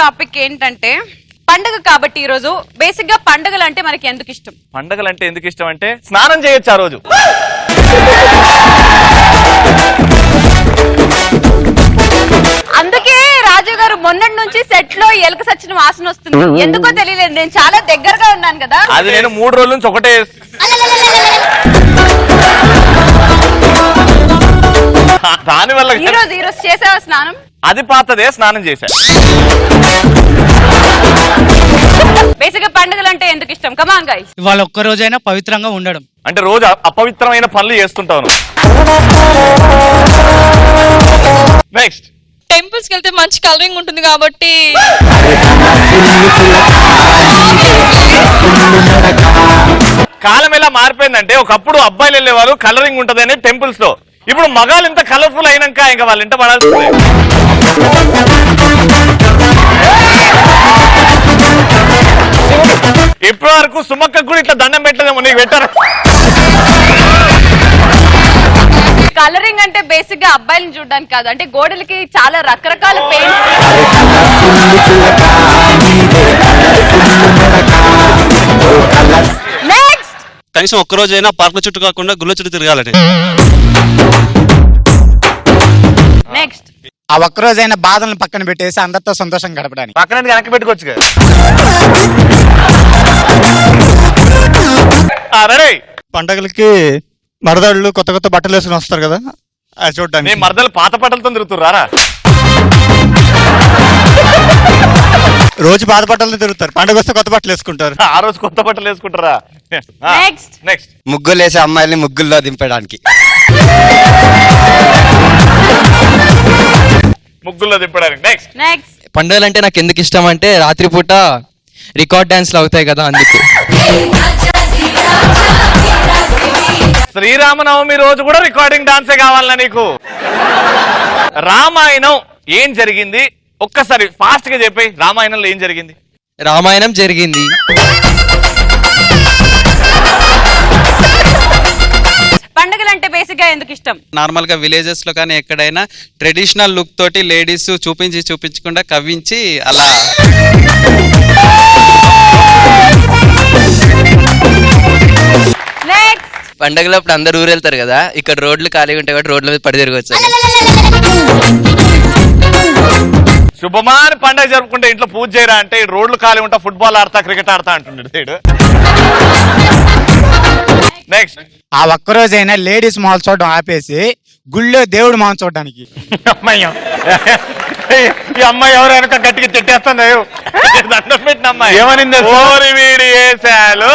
Topic ఏంటంటే పండుగ కాబట్టి ఈ రోజు బేసిక్ గా పండుగలు అంటే మనకి ఎందుకు ఇష్టం? పండుగలు అంటే ఎందుకు ఇష్టం అంటే స్నానం చేయొచ్చు ఆ రోజు. అందుకే రాజు గారు మొన్నటి నుంచి సెట్ లో ఎలక సచ్చిన వాసన వస్తుంది. ఎందుకో తెలియలేదు, నేను చాలా దగ్గరగా ఉన్నాను కదా. అది నేను 3 రోజుల నుంచి ఒకటే దాని వల్ల. ఈ రోజు చేసావా స్నానం? అది పాతదే, స్నానం చేశా. బేసిక్ గా పండుగలు అంటే ఎందుకు ఇష్టం? Come on guys. ఇవాళ ఒక్క రోజైనా పవిత్రంగా ఉండడం అంటే రోజు అపవిత్రమైన పనులు చేస్తుంటాను. నెక్స్ట్, టెంపుల్స్ కి వెళ్తే మంచి కలరింగ్ ఉంటుంది కాబట్టి. కాలం ఎలా మారిపోయిందంటే ఒకప్పుడు అబ్బాయిలు వెళ్ళేవారు కలరింగ్ ఉంటదని టెంపుల్స్ లో. ఇప్పుడు మగాళ్ళు ఇంత కలర్ఫుల్ అయినాక ఇంకా వాళ్ళ ఇంట పడాల్సిందే. ఇప్పటి వరకు సుమక్క కూడా ఇట్లా దండం పెట్టలేదేమో, నీకు పెట్టారు. కలరింగ్ అంటే బేసిక్ గా అబ్బాయిలను చూడడానికి కాదు, అంటే గోడలకి చాలా రకరకాల పెయింట్. నెక్స్ట్, కనీసం ఒక్కరోజైనా పార్కుల చుట్టూ కాకుండా గుళ్ళ చుట్టూ తిరగాలని. నెక్స్ట్, ఆ ఒక్కరోజైనా బాధలను పక్కన పెట్టేసి అందరితో సంతోషం గడపడానికి. పక్కన వెనక్కి పెట్టుకోవచ్చు కదా. పండగలకి మరదళ్ళు కొత్త కొత్త బట్టలు వేసుకుని వస్తారు కదా, అది చూడడానికి. మరదలు పాత బట్టలతో తిరుగుతుర్రారా? రోజు పాత బట్టలతో తిరుగుతారు, పండగ వస్తే కొత్త బట్టలు వేసుకుంటారు. ఆ రోజు కొత్త బట్టలు వేసుకుంటారా? నెక్స్ట్, ముగ్గులు వేసే అమ్మాయిల్ని ముగ్గుల్లో దింపడానికి. ముగ్గుల్లో దింపడానికి. నెక్స్ట్, పండుగలు అంటే నాకు ఎందుకు ఇష్టం అంటే రాత్రిపూట రికార్డ్ డాన్స్లు అవుతాయి కదా, అందుకు. శ్రీరామనవమి రోజు కూడా రికార్డింగ్ డాన్సే కావాలన్నా నీకు? రామాయణం ఏం జరిగింది ఒక్కసారి ఫాస్ట్ గా చెప్పి. రామాయణంలో ఏం జరిగింది? రామాయణం జరిగింది. పండుగలు అంటే బేసిక్ గా ఎందుకు ఇష్టం? నార్మల్ గా విలేజెస్ లో కానీ ఎక్కడైనా ట్రెడిషనల్ లుక్ తోటి లేడీస్ చూపించకుండా కవ్వించి అలా. నెక్స్ట్, పండుగలప్పుడు అందరు ఊరు వెళ్తారు కదా, ఇక్కడ రోడ్లు ఖాళీగా ఉంటాయి కాబట్టి రోడ్ల మీద పడి తిరగచ్చు. శుభమాని పండుగ జరుపుకుంటే ఇంట్లో పూజ చేయరా అంటే రోడ్లు ఖాళీ ఉంటా, ఫుట్బాల్ ఆడతా, క్రికెట్ ఆడతా అంటున్నాడు సైడ్. నెక్స్ట్, ఆ ఒక్కరోజైనా లేడీస్ మొహం చూడడం ఆపేసి గుళ్ళో దేవుడు మొహం చూడడానికి. అమ్మాయి ఈ అమ్మాయి ఎవరు వెనక గట్టిగా తిట్టేస్తుంది. దండం పెట్టిన అమ్మాయి ఏమనింది? ఓరి వీడి వేసాలు.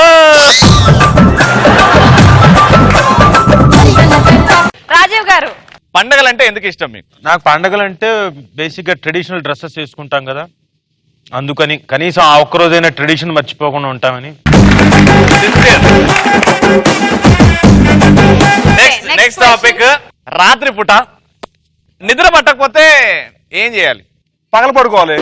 రాజీవ్ గారు, పండుగలు అంటే ఎందుకు ఇష్టం మీకు? నాకు పండుగలు అంటే బేసిక్ గా ట్రెడిషనల్ డ్రెస్సెస్ వేసుకుంటాం కదా, అందుకని కనీసం ఆ ఒక్కరోజైనా ట్రెడిషన్ మర్చిపోకుండా ఉంటామని. నెక్స్ట్ టాపిక్, రాత్రి పూట నిద్ర పట్టకపోతే ఏం చేయాలి? పగల పడుకోవాలి.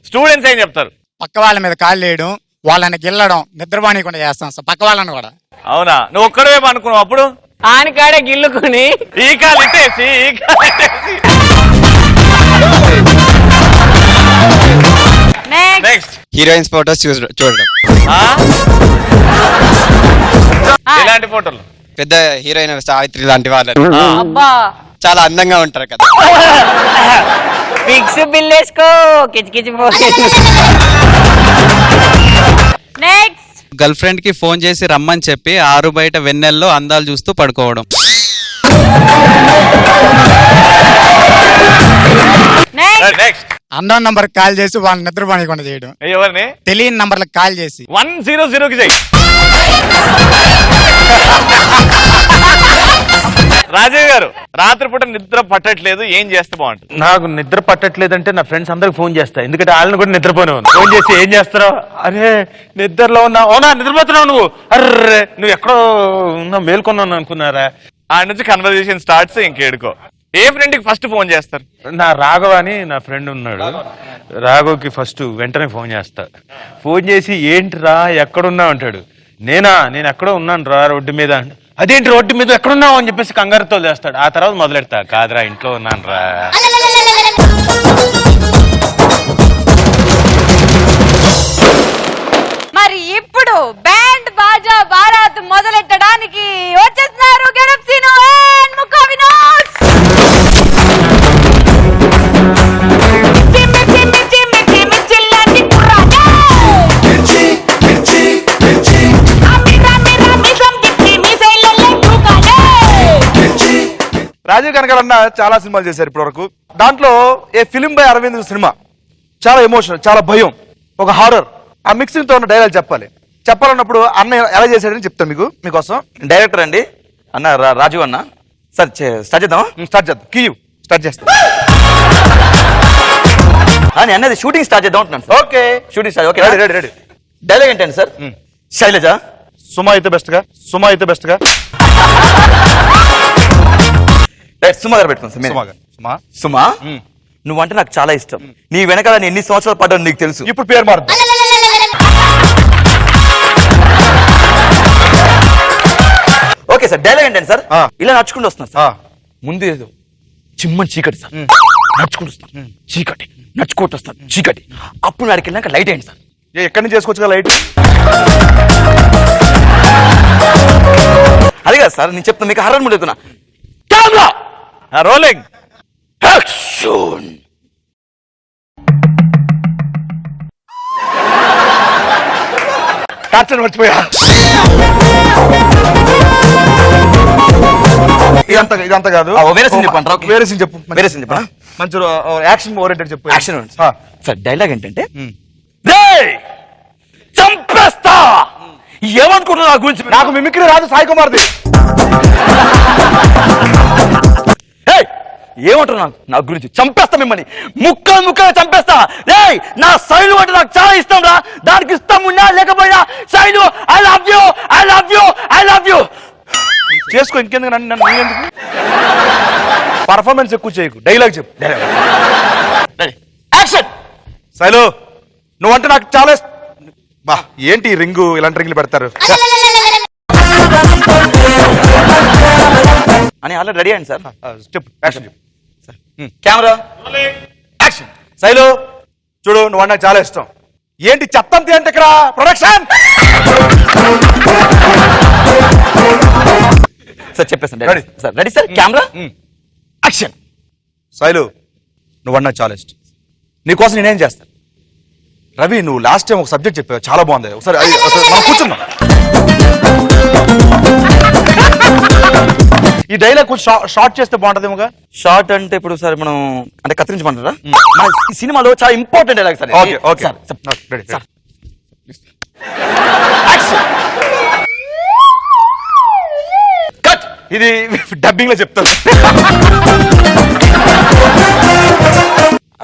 స్టూడెంట్స్ ఏం చెప్తారు? పక్క వాళ్ళ మీద కాళ్ళు వేయడం, వాళ్ళని గిల్లడం, నిద్రపోనీయకుండా చేస్తాం సార్ పక్క వాళ్ళని కూడా. అవునా? నువ్వు ఒక్కడే అనుకున్నావు అప్పుడు? ఆనకాడే గిల్లుకుని ఈ కాలు ఇట్టేసి ఈ కాలు ఇట్టేసి. నెక్స్ట్, హీరోయిన్స్ ఫోటోస్ చూడడం. ఎలాంటి ఫోటోలు? పెద్ద హీరోయిన్ సావిత్రి లాంటి వాళ్ళు అబ్బా చాలా అందంగా ఉంటారు కదా. ఫిక్స్ బిల్లేసుకో కిచకిచి. నెక్స్ట్, గర్ల్ ఫ్రెండ్ కి ఫోన్ చేసి రమ్మని చెప్పి ఆరు బయట వెన్నెల్లో అందాలు చూస్తూ పడుకోవడం. నెక్స్ట్, అన్నోన్ నంబర్ కాల్ చేసి వాళ్ళని నిద్రపోనీయకుండా చేయడం. ఎవరిని? తెలియని నంబర్లకు కాల్ చేసి 100కి చెయ్యి. రాజీవ్ గారు, రాత్రిపూట నిద్ర పట్టట్లేదు, ఏం చేస్తే బాగుంటుంది? నాకు నిద్ర పట్టట్లేదంటే నా ఫ్రెండ్స్ అందరికి ఫోన్ చేస్తా, ఎందుకంటే వాళ్ళని కూడా నిద్రపోనే ఉంది. ఫోన్ చేసి ఏం చేస్తారో, అరే నిద్రలో ఉన్నా, అవునా నిద్రపోతున్నావు నువ్వు, అర్రే నువ్వు ఎక్కడో ఉన్నా మేల్కొన్నాను అనుకున్నారా? ఆ నుంచి కన్వర్జేషన్ స్టార్ట్స్. ఇంకేడుకో ఏ ఫ్రెండ్ కి ఫస్ట్ ఫోన్ చేస్తారు? నా రాఘవ అని నా ఫ్రెండ్ ఉన్నాడు, రాఘవ్కి ఫస్ట్ వెంటనే ఫోన్ చేస్తా. ఫోన్ చేసి ఏంట్రా ఎక్కడున్నా అంటాడు. నేను ఎక్కడో ఉన్నాను రా రోడ్డు మీద. అదేంటి రోడ్డు మీద ఎక్కడున్నావు అని చెప్పేసి కంగారుతో చేస్తాడు. ఆ తర్వాత మొదలెడతా, కాదురా ఇంట్లో ఉన్నాను రా. లోకి వచ్చేస్తున్నారు గెటప్ సీను అండ్ ముఖ వినోద్. చిమ్మి చిమ్మి చిమ్మి చిమ్మి చిల్లాటి కుర్రాడే. అమ్మి రమ్మి రమ్మి సంగిట్టి మీసైలల్లే తూకాలే. రాజీవ్ కనకాలన్న చాలా సినిమాలు చేశారు ఇప్పటి వరకు. దాంట్లో ఏ ఫిలిం బై అరవింద్ సినిమా చాలా ఎమోషనల్, చాలా భయం, ఒక హారర్. ఆ మిక్సింగ్ తో ఉన్న డైలాగ్ చెప్పాలన్నప్పుడు అన్న ఎలా చేశాడని చెప్తాను మీకోసం. డైరెక్టర్ అండి అన్న రాజు అన్న. సార్ స్టార్ట్ చేద్దామా? స్టార్ట్ చేద్దాం. స్టార్ట్ చేస్తాం. నేను అన్నది షూటింగ్ స్టార్ట్ చేద్దాం అంటున్నాను sir. Okay, shooting start. Okay, ready. Dialogue ఏంటండి సార్? శైలజ సుమా అయితే బెస్ట్ గా. రైట్, సుమా గారు పెట్టుకోండి సార్. సుమా, నువ్వంటే నాకు చాలా ఇష్టం. నీ వెనకాల నేను ఎన్ని సంవత్సరాలు పడ్డాను నీకు తెలుసు. ఇప్పుడు పేరు మారుద్దాం. ఓకే సార్, డైలాగ్ ఏంటండి సార్? ఇలా నడుచుకుంటూ వస్తున్నా సార్. ముందు ఏదో చిమ్మని చీకటి సార్, నడుచుకుంటూ వస్తాను చీకటి, నడుచుకుంటూ వస్తాను చీకటి. అప్పుడు నాడికి వెళ్ళాక లైట్ అయింది సార్. ఎక్కడి నుంచి చేసుకోవచ్చు లైట్? అది కాదు సార్, నేను చెప్తాను మీకు. హర్రర్ మూడ్ అవుతున్నా. Camera rolling action. టార్చర్ మర్చిపోయా. ఇదంతా కాదు. వేరే సీన్ చెప్పంటారా? వేరే సీన్ చెప్పు. వేరే సీన్ చెప్పనా? మంచి యాక్షన్ ఓరియంటెడ్ చెప్పు. Action sir. డైలాగ్ ఏంటంటే, చంపేస్తా. ఏమనుకుంటున్నా నా గురించి? నాకు మిమిక్రీ రాదు, సాయి కుమార్ది. ఏమంటున్నా నా గురించి? చంపేస్తా మిమ్మల్ని, ముక్కలుగా చంపేస్తా. నా శైలు అంటే నాకు చాలా ఇష్టం రా. దానికి ఇష్టం ఉన్నా లేకపోయినా Shailu I love you, I love you, I love you. చేసుకో, ఇంకెందుకు నన్ను ఎందుకు? పర్ఫార్మెన్స్ ఎక్కువ చేయకు, డైలాగ్ చెప్పు. యాక్షన్. శైలు, నువ్వంటే నాకు చాలా బా. ఏంటి రింగు, ఇలాంటి రింగులు పెడతారు అని ఆల్రెడీ రెడీ అయ్యండి సార్. చెప్పు, యాక్షన్ చెప్పు. Camera action. శైలు చూడు, నువ్వు నాకు చాలా ఇష్టం. ఏంటి చెత్తంతి అంటే ఇక్కడ ప్రొడక్షన్? సార్ చెప్పేస్తాను sir. Ready sir. Camera action. శైలు, నువ్వు నాకు చాలా ఇష్టం. నీకోసం నేనేం చేస్తాను? రవి, నువ్వు లాస్ట్ టైం ఒక సబ్జెక్ట్ చెప్పావు, చాలా బాగుంది. ఒకసారి మనం కూర్చుందాం. ఈ డైలాగ్ కొంచెం షార్ట్ చేస్తే బాగుంటుందేమోగా. షార్ట్ అంటే ఇప్పుడు సార్ మనం అంటే కత్తిరించమంటారా? మన ఈ సినిమాలో చాలా important dialogue sir. Okay sir. Ready sir action. Cut. ఇది డబ్బింగ్ లో చెప్తాను.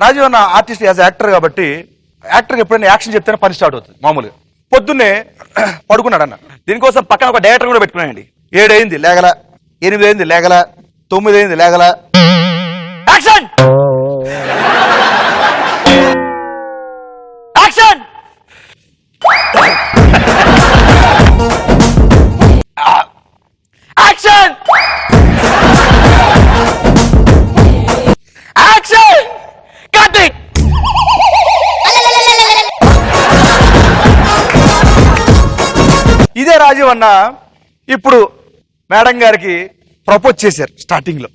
రాజీవ్ అన్న ఆర్టిస్ట్ యాజ్ యాక్టర్ కాబట్టి, యాక్టర్ ఎప్పుడైనా యాక్షన్ చెప్తేనే పని స్టార్ట్ అవుతుంది. మామూలుగా పొద్దున్నే పడుకున్నాడు అన్న. దీనికోసం పక్కన ఒక డైరెక్టర్ కూడా పెట్టుకున్నాయండి. 7 అయింది లేగల, 8 అయింది లేగల, 9 అయింది లేగల. Action. Action. Action. Action. Cutting. ఇదే రాజీవ్ అన్న ఇప్పుడు మేడం గారికి ప్రపోజ్ చేశారు స్టార్టింగ్ లో.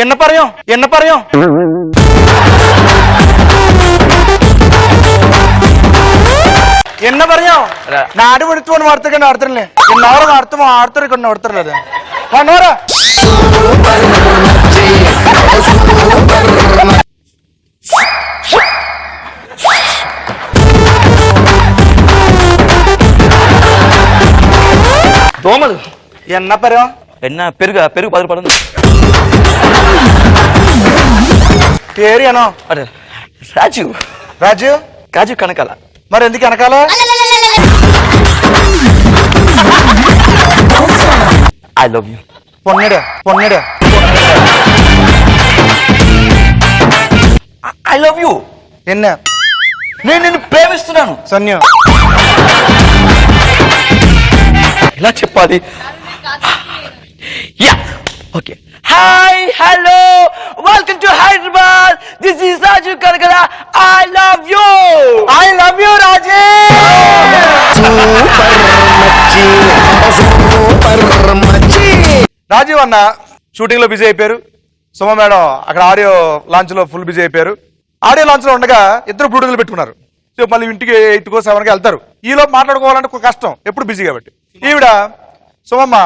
என்ன பறையும் என்ன பறையும் நான் அடிபடுத்து ஒன்று அடுத்துக்கணும் அடுத்துருல இன்னொரு அர்த்தமா அடுத்துருக்கு அடுத்துருல நோரா దోమలు. என்ன பறையும் என்ன పెరుగు 10 రూపాయలు. పేరు ఏనో అరే రాజు. రాజు కాజు కనకాల. మరి ఎందుకు వెనకాల? I love you. పొన్నడా ఐ లవ్ యూ. என்ன నేను నిన్ను ప్రేమిస్తున్నాను. సన్య ఎలా చెప్పాలి? Yeah okay. Hi hello welcome to Hyderabad. This is Raju Kanakala. I love you. I love you రాజే. రాజీవ్ అన్న షూటింగ్ లో బిజీ అయిపోయారు. సుమ మేడం అక్కడ ఆడియో లాంచ్ లో ఫుల్ బిజీ అయిపోయారు. ఆడియో లాంచ్ లో ఉండగా ఇద్దరు బ్లూటూత్లు పెట్టుకున్నారు. సో మళ్ళీ ఇంటికి 8కో 7కో వెళ్తారు. ఈలో మాట్లాడుకోవాలంటే ఒక కష్టం, ఎప్పుడు బిజీ కాబట్టి. ఈవిడ సుమమ్మ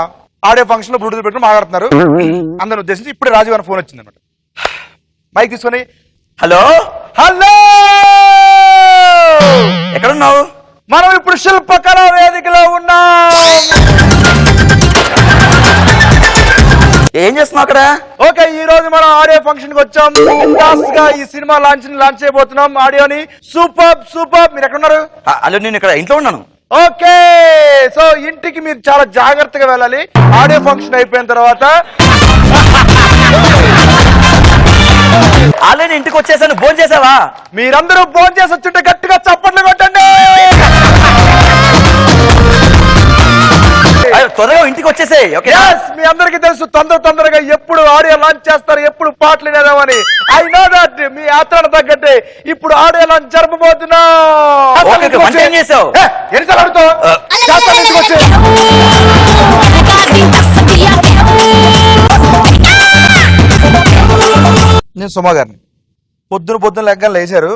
ఆడియో ఫంక్షన్ లో బ్లూటూత్ పెట్టుకుని మాట్లాడుతున్నారు. అందరిని ఉద్దేశించి ఇప్పుడే రాజీవ్ అన్న ఫోన్ వచ్చింది అనమాట. మైక్ తీసుకొని హలో హలో, ఎక్కడున్నావు? మనం ఇప్పుడు శిల్పకళా వేదికలో ఉన్నాం. ఏం చేస్తున్నావు అక్కడ? ఓకే, ఈ రోజు మనం ఆడియో ఫంక్షన్ కి వచ్చాం. బిందాస్ గా ఈ సినిమా లాంచ్ చేయబోతున్నాం. ఆడియోని సూపర్ సూపర్. మీరు ఎక్కడున్నారు? అలా నేను ఇక్కడ ఇంట్లో ఉన్నాను. ఓకే, సో ఇంటికి మీరు చాలా జాగ్రత్తగా వెళ్ళాలి. ఆడియో ఫంక్షన్ అయిపోయిన తర్వాత ఆల్రెడీ ఇంటికి వచ్చేసాను. భోజనం చేసావా? మీరందరూ భోజనం చేసి వచ్చుంటే గట్టిగా చప్పట్లు కొట్టండి. త్వరగా ఇంటికి వచ్చేసాయి. మీ అందరికి తెలుసు తొందరగా ఎప్పుడు ఆడియో లాంచ్ చేస్తారు, ఎప్పుడు పాటలు వినేదామని. ఐ నో దట్ మీ ఆత్రణ తగ్గట్టే ఇప్పుడు ఆడియో లాంచ్ జరపబోతున్నాం. ఎన్నిసార్లు అడుగుతావు? నేను సుమా గారిని పొద్దున లెక్కలు లేచారు.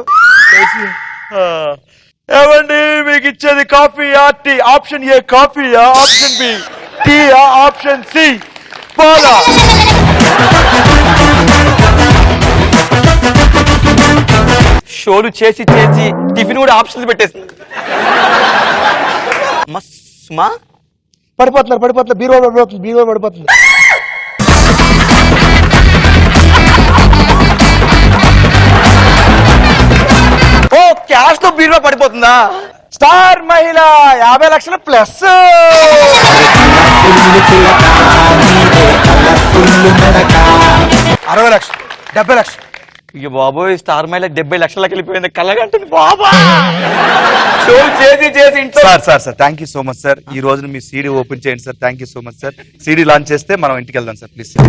ఏమండి మీకు ఇచ్చేది కాఫీయా టీ? ఆప్షన్ ఏ కాఫీయా, ఆప్షన్ బి టీయా, ఆప్షన్ సి పాలా? షోలు చేసి చేసి టిఫిన్ కూడా ఆప్షన్స్ పెట్టేసింది. సుమా పడిపోతున్నారు. బీరో పడిపోతుంది. ఓ క్యాష్ తో బీరువా పడిపోతుందా? స్టార్ మహిళ 50 లక్షలు ప్లస్. 60 లక్షలు, 70 లక్షలు. ఇక బాబోయ్, స్టార్ మైల్ 70 లక్షలకి వెళ్ళిపోయింది. కళ్ళగంటుంది బాబా. షోలు చేసి చేసి ఇంట్లో. Sir thank you so much sir. ఈ రోజు మీ సీడీ ఓపెన్ చేయండి sir. Thank you so much sir. CD launch చేస్తే మనం ఇంటికి వెళ్దాం sir. Please sir.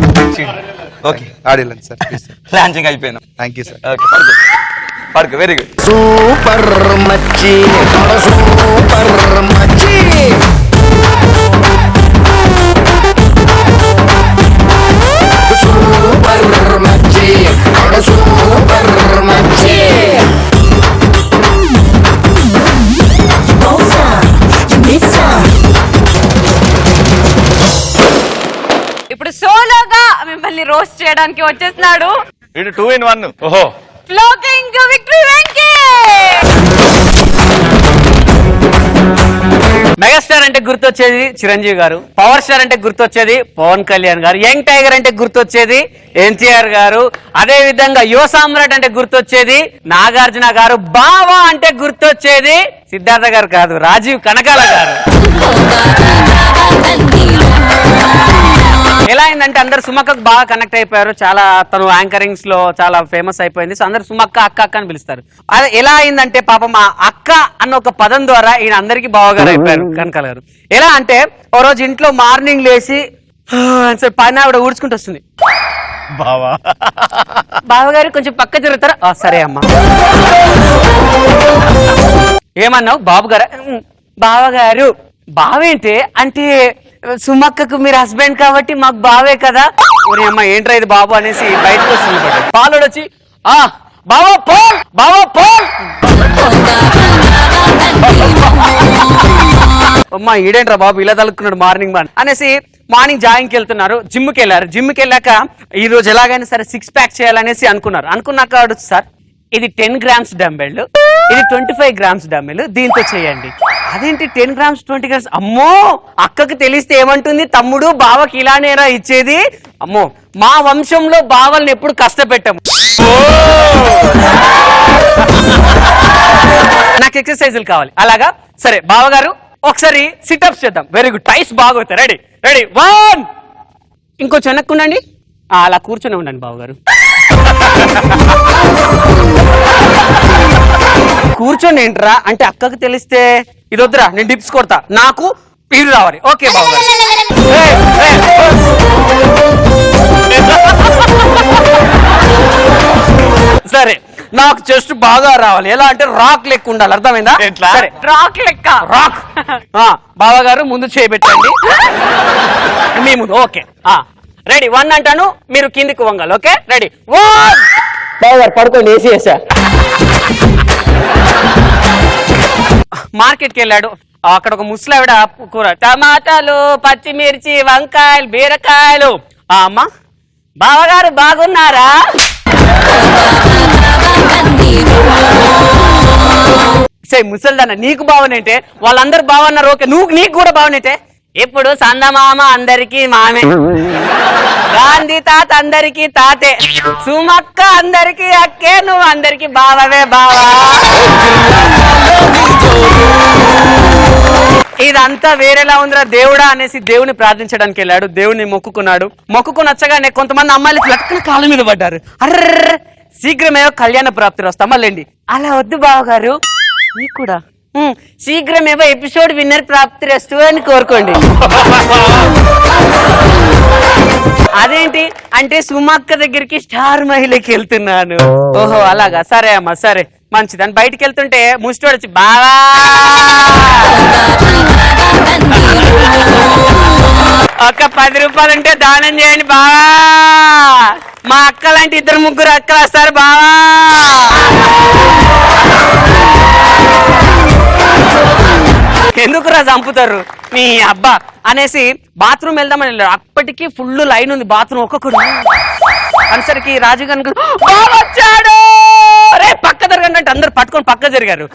Okay, audio sir please. Launching అయిపోయినా. Thank you sir. ఓకే, పడుకో. Very good. సూపర్ మచ్చి, సూపర్ మచ్చి. సూపర్ మచ్చి, సూపర్ మచ్చి. ఇప్పుడు సోలోగా మిమ్మల్ని రోస్ట్ చేయడానికి వచ్చేస్తున్నాడు ఇటు 2 in 1. ఓహో, ఫ్లోటింగ్ విక్టరీ వెంకీ. మెగాస్టార్ అంటే గుర్తొచ్చేది చిరంజీవి గారు, పవర్ స్టార్ అంటే గుర్తొచ్చేది పవన్ కళ్యాణ్ గారు, యంగ్ టైగర్ అంటే గుర్తొచ్చేది ఎన్టీఆర్ గారు, అదే విధంగా యువ సామ్రాట్ అంటే గుర్తొచ్చేది నాగార్జున గారు, బావా అంటే గుర్తొచ్చేది సిద్ధార్థ గారు కాదు, రాజీవ్ కనకాల గారు. ఎలా అయిందంటే అందరు సుమక్కకు బాగా కనెక్ట్ అయిపోయారు. చాలా తను యాంకరింగ్స్ లో చాలా ఫేమస్ అయిపోయింది. సో అందరు సుమక్క అక్క అక్క అని పిలుస్తారు. అదే ఎలా అయిందంటే పాపం ఆ అక్క అన్న ఒక పదం ద్వారా ఈయన అందరికి బావగారు అయిపోయారు కనకాల గారు. ఎలా అంటే ఓ రోజు ఇంట్లో మార్నింగ్ లేచి పైన ఆవిడ ఊడ్చుకుంటూ వస్తుంది. బావగారు కొంచెం పక్క జరుగుతారా? సరే అమ్మా. ఏమన్నావు? బాబు గారా? బావగారు. బావేంటే అంటే సుమక్కకు మీరు హస్బెండ్ కాబట్టి మాకు బావే కదా. ఓరి అమ్మ ఏంట్రా ఇది బాబు అనేసి బయటకు వస్తుంది. పాలోడు వచ్చి బావా పోల్, బావా పోల్. అమ్మా ఈడేంట్రా బాబు ఇలా తలుక్కున్నాడు మార్నింగ్ అనేసి మార్నింగ్ జాగింగ్కి వెళ్తున్నారు. జిమ్కి వెళ్ళారు. జిమ్కి వెళ్ళాక ఈ రోజు ఎలాగైనా సరే 6 ప్యాక్ చేయాలనేసి అనుకున్నారు. అనుకున్నాక సార్ ఇది 10 grams డంబెల్, ఇది 25 grams డంబెల్, దీంతో చేయండి. అదేంటి 10 grams 20 grams? అమ్మో అక్కకి తెలిస్తే ఏమంటుంది? తమ్ముడు బావకి ఇలానేరా ఇచ్చేది. అమ్మో మా వంశంలో బావల్ని ఎప్పుడు కష్టపెట్టాము. నాకు ఎక్సర్సైజులు కావాలి. అలాగా సరే బావగారు ఒకసారి సిటప్స్ చేద్దాం. వెరీ గుడ్, టైస్ బాగా అవుతాయి. Ready ready 1. ఇంకొంచెం వెనక్కుండండి. అలా కూర్చొని ఉండండి బావగారు. కూర్చొని ఏంట్రా అంటే అక్కకు తెలిస్తే ఇది వద్దురా నేను డిప్స్ కొడతా నాకు ఇది రావాలి ఓకే బావగారు సరే నాకు చెస్ట్ బాగా రావాలి ఎలా అంటే రాక్ లెక్క ఉండాలి అర్థమైందా ఎట్లా? సరే రాక్ లెక్క రాక్ బావగారు ముందు చేయబెట్టండి మీ ముందు ఓకే రెడీ 1 అంటాను మీరు కిందికి వంగాలి ఓకే రెడీ 1 బావగారు పడుకోండి ఏసీ వేసా మార్కెట్కి వెళ్ళాడు అక్కడ ఒక ముసలావిడ కూర టమాటాలు పచ్చిమిర్చి వంకాయలు బీరకాయలు అమ్మ బావగారు బాగున్నారా సే ముసల్దాన్న నీకు బావనంటే వాళ్ళందరూ బాగున్నారు ఓకే నీకు కూడా బావనంటే ఇప్పుడు సందమామ అందరికి మామే గాంధీ తాత అందరికి తాతే సుమక్క అందరికి అక్కే నువ్వు అందరికి బావవే బావా ఇదంతా వేరేలా ఉందిరా దేవుడా అనేసి దేవుని ప్రార్థించడానికి వెళ్ళాడు దేవుని మొక్కుకున్నాడు మొక్కుకుని వచ్చగానే కొంతమంది అమ్మాయిలు లక్కన కాళ్ళ మీద పడ్డారు అర్ర శీఘ్రమేవో కళ్యాణ ప్రాప్తి వస్తాం మళ్ళీ అలా వద్దు బావగారు మీకు కూడా శీఘ్రమేవో ఎపిసోడ్ విన్నర్ ప్రాప్తి రస్తు అని కోరుకోండి అదేంటి అంటే సుమక్క దగ్గరికి స్టార్ మహిళకి వెళ్తున్నాను ఓహో అలాగా సరే అమ్మా సరే మంచిదని బయటికి వెళ్తుంటే ముస్టోడు వచ్చి బావా ఒక 10 రూపాయలు ఉంటే దానం చేయండి బావా మా అక్క లాంటి 2-3 అక్కలు వస్తారు బావా ఎందుకురా చంపుతారు మీ అబ్బా అనేసి బాత్రూమ్ వెళ్దామని వెళ్ళారు అప్పటికి ఫుల్ లైన్ ఉంది బాత్రూమ్ ఒక్కొక్కడు అనేసరికి రాజు కనుక వచ్చాడు రే పక్క జరగండి అంటే అందరు పట్టుకొని పక్క జరిగారు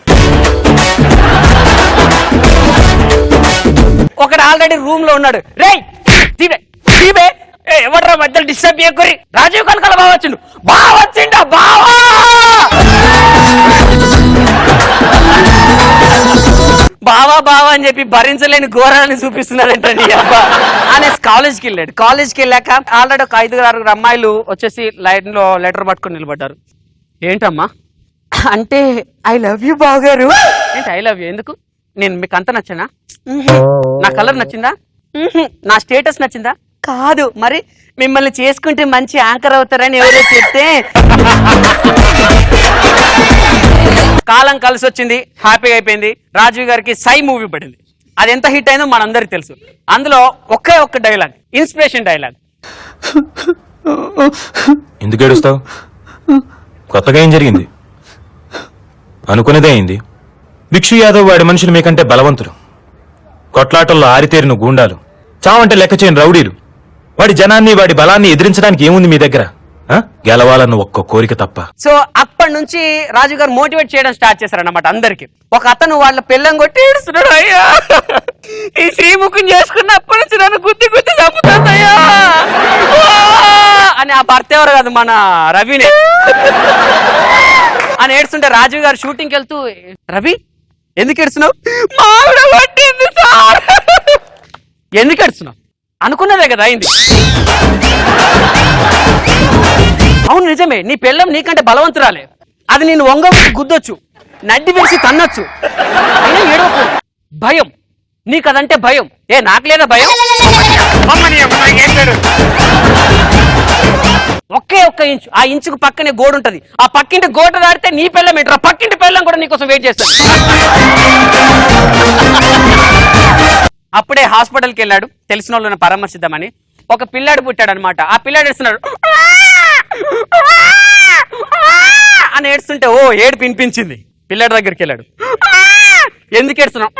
ఒకడు ఆల్రెడీ రూమ్ లో ఉన్నాడు రే ఎవడరా మధ్యలో డిస్టర్బ్ చేయకూరి రాజీవ్ కనకాల బావ వచ్చిండు బావ వచ్చిండా బావా బావా బావా అని చెప్పి భరించలేని ఘోరాన్ని చూపిస్తున్నారంటండి అబ్బా అనేసి కాలేజ్కి వెళ్ళాడు కాలేజ్కి వెళ్ళాక ఆల్రెడీ ఒక 5-6 అమ్మాయిలు వచ్చేసి లైన్ లో లెటర్ పట్టుకొని నిలబడ్డారు ఏంటమ్మా అంటే ఐ లవ్ యూ బావగారు ఏంటి ఐ లవ్ యూ ఎందుకు నేను మీకు అంత నచ్చనా నా కలర్ నచ్చిందా నా స్టేటస్ నచ్చిందా కాదు మరి మిమ్మల్ని చేసుకుంటే మంచి యాంకర్ అవుతారని ఎవరో చెప్తే కాలం కలిసి వచ్చింది హ్యాపీగా అయిపోయింది రాజీవ్ గారికి సై మూవీ పడింది అది ఎంత హిట్ అయిందో మనందరికి తెలుసు అందులో ఒకే ఒక్క డైలాగ్ ఇన్స్పిరేషన్ డైలాగ్ ఎందుకు ఏడుస్తావు కొత్తగా ఏం జరిగింది అనుకునేదే అయింది భిక్షు యాదవ్ వాడి మనుషులు మీకంటే బలవంతులు కొట్లాటల్లో ఆరితేరిన గూండాలు చావంటే లెక్క చేయని రౌడీలు వాడి జనాన్ని వాడి బలాన్ని ఎదిరించడానికి ఏముంది మీ దగ్గర గెలవాలన్న ఒక్క కోరిక తప్ప సో అప్పటి నుంచి రాజు గారు మోటివేట్ చేయడం స్టార్ట్ చేశారన్నమాట అందరికి ఒక అతను వాళ్ళ పిల్లం కొట్టి ఏడుస్తున్నాడు అయ్యా ఈ శ్రీముఖం చేసుకున్నప్పటి నుంచి నన్ను గుద్ది గుద్ది చంపుతుందయ్యా అని ఆ భర్త ఎవరు కాదు మన రవినే అని ఏడుస్తుంటే రాజీవ్ గారు షూటింగ్కి వెళ్తూ రవి ఎందుకు ఏడుస్తున్నావు ఎందుకు ఏడుస్తున్నావు అనుకున్నదే కదా అయింది అవును నిజమే నీ పెళ్ళం నీకంటే బలవంతురాలే అది నేను వంగ గుద్దొచ్చు నడ్డి వేసి తన్నొచ్చు అయినా ఏడవకు భయం నీకు అదంటే భయం నాకు లేదా భయం ఒకే ఒక్క ఇంచు ఆ ఇంచుకు పక్కనే గోడ ఉంటది ఆ పక్కింటి గోడ దాడితే నీ పెళ్ళం ఏంటరా పక్కింటి పెళ్ళం కూడా నీకోసం వెయిట్ చేస్తుంది అప్పుడే హాస్పిటల్కి వెళ్ళాడు తెలిసిన వాళ్ళని పరామర్శిద్దామని ఒక పిల్లాడు పుట్టాడు అనమాట ఆ పిల్లాడు ఏడుస్తున్నాడు అని ఏడుస్తుంటే ఓ ఏడుపు వినిపించింది పిల్లాడి దగ్గరికి వెళ్ళాడు ఎందుకు ఏడుస్తున్నావు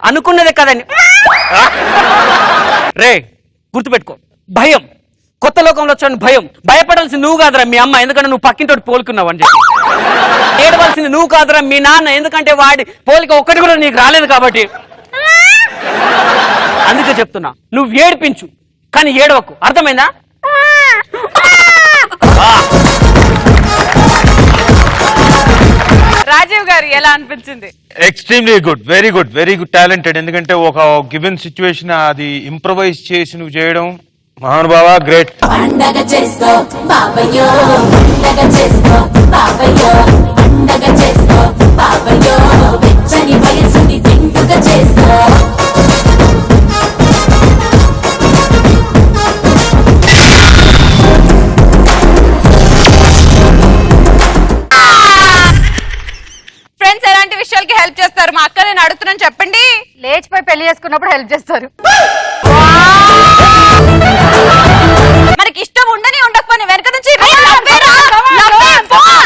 అనుకున్నదే కదండి రే గుర్తుపెట్టుకో భయం కొత్త లోకంలో వచ్చాను భయం భయపడాల్సింది నువ్వు కాదురా మీ అమ్మ ఎందుకంటే నువ్వు పక్కింటోటి పోలుకున్నావు అని చెప్పి ఏడవలసింది నువ్వు కాదురా మీ నాన్న ఎందుకంటే వాడి పోలిక ఒక్కటి కూడా నీకు రాలేదు కాబట్టి అందుకే చెప్తున్నా నువ్వు ఏడిపించు కానీ ఏడవకు అర్థమైందా రాజీవ్ గారు ఎలా అనిపించింది extremely good very good talented ఎందుకంటే ఒక గివెన్ సిచ్యువేషన్ అది ఇంప్రవైజ్ చేసి నువ్వు చేయడం మహానుభావ గ్రేట్. పండగ చేసుకో బాబయ్యో, పండగ చేసుకో బాబయ్యో, పండగ చేసుకో బాబయ్యో, వెచ్చని వయసుని తింటుగా చేసుకో. ఫ్రెండ్స్ ఎలాంటి విషయాలకి హెల్ప్ చేస్తారు? మా అక్క నేను అడుగుతున్నాను చెప్పండి. లేచిపోయి పెళ్లి చేసుకున్నప్పుడు హెల్ప్ చేస్తారు. మనకి ఇష్టం ఉండని ఉండకపోని వెనక నుంచి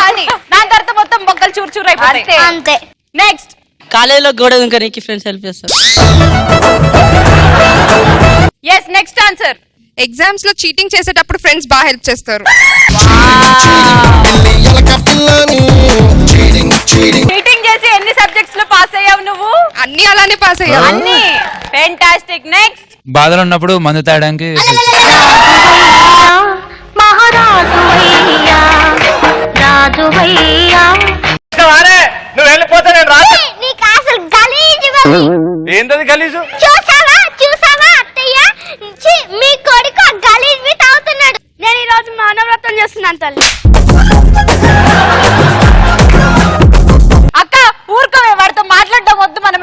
అని దాని తర్వాత మొత్తం బొక్కలు చూరు చూరు అయిపోతాయి. అంతే. నెక్స్ట్ కాలేజీలో గోడ దుంకడానికి ఫ్రెండ్స్ హెల్ప్ చేస్తారు. Yes next answer. ఎగ్జామ్స్ లో చీటింగ్ చేసేటప్పుడు ఫ్రెండ్స్ బాగా హెల్ప్ చేస్తారు. చీటింగ్ చేసి ఎన్ని సబ్జెక్ట్స్ లో పాస్ అయ్యావు నువ్వు? అన్ని అలానే పాస్ అయ్యారు. అన్ని. ఫెంటాస్టిక్. నెక్స్ట్ బాధలు ఉన్నప్పుడు మందు తాగడానికి నువ్వు వెళ్ళిపోతే నేను రాను. ఏంటది గలీజు? చూసావా అత్తయ్య, మీ కొడుకు గలీజ్ మీ తాగుతున్నాడు. నేను ఈ రోజు మౌనవ్రతం చేస్తున్నాను తల్లి. అక్క ఊరుకోవే, వాడితో మాట్లాడడం వద్దు మనం.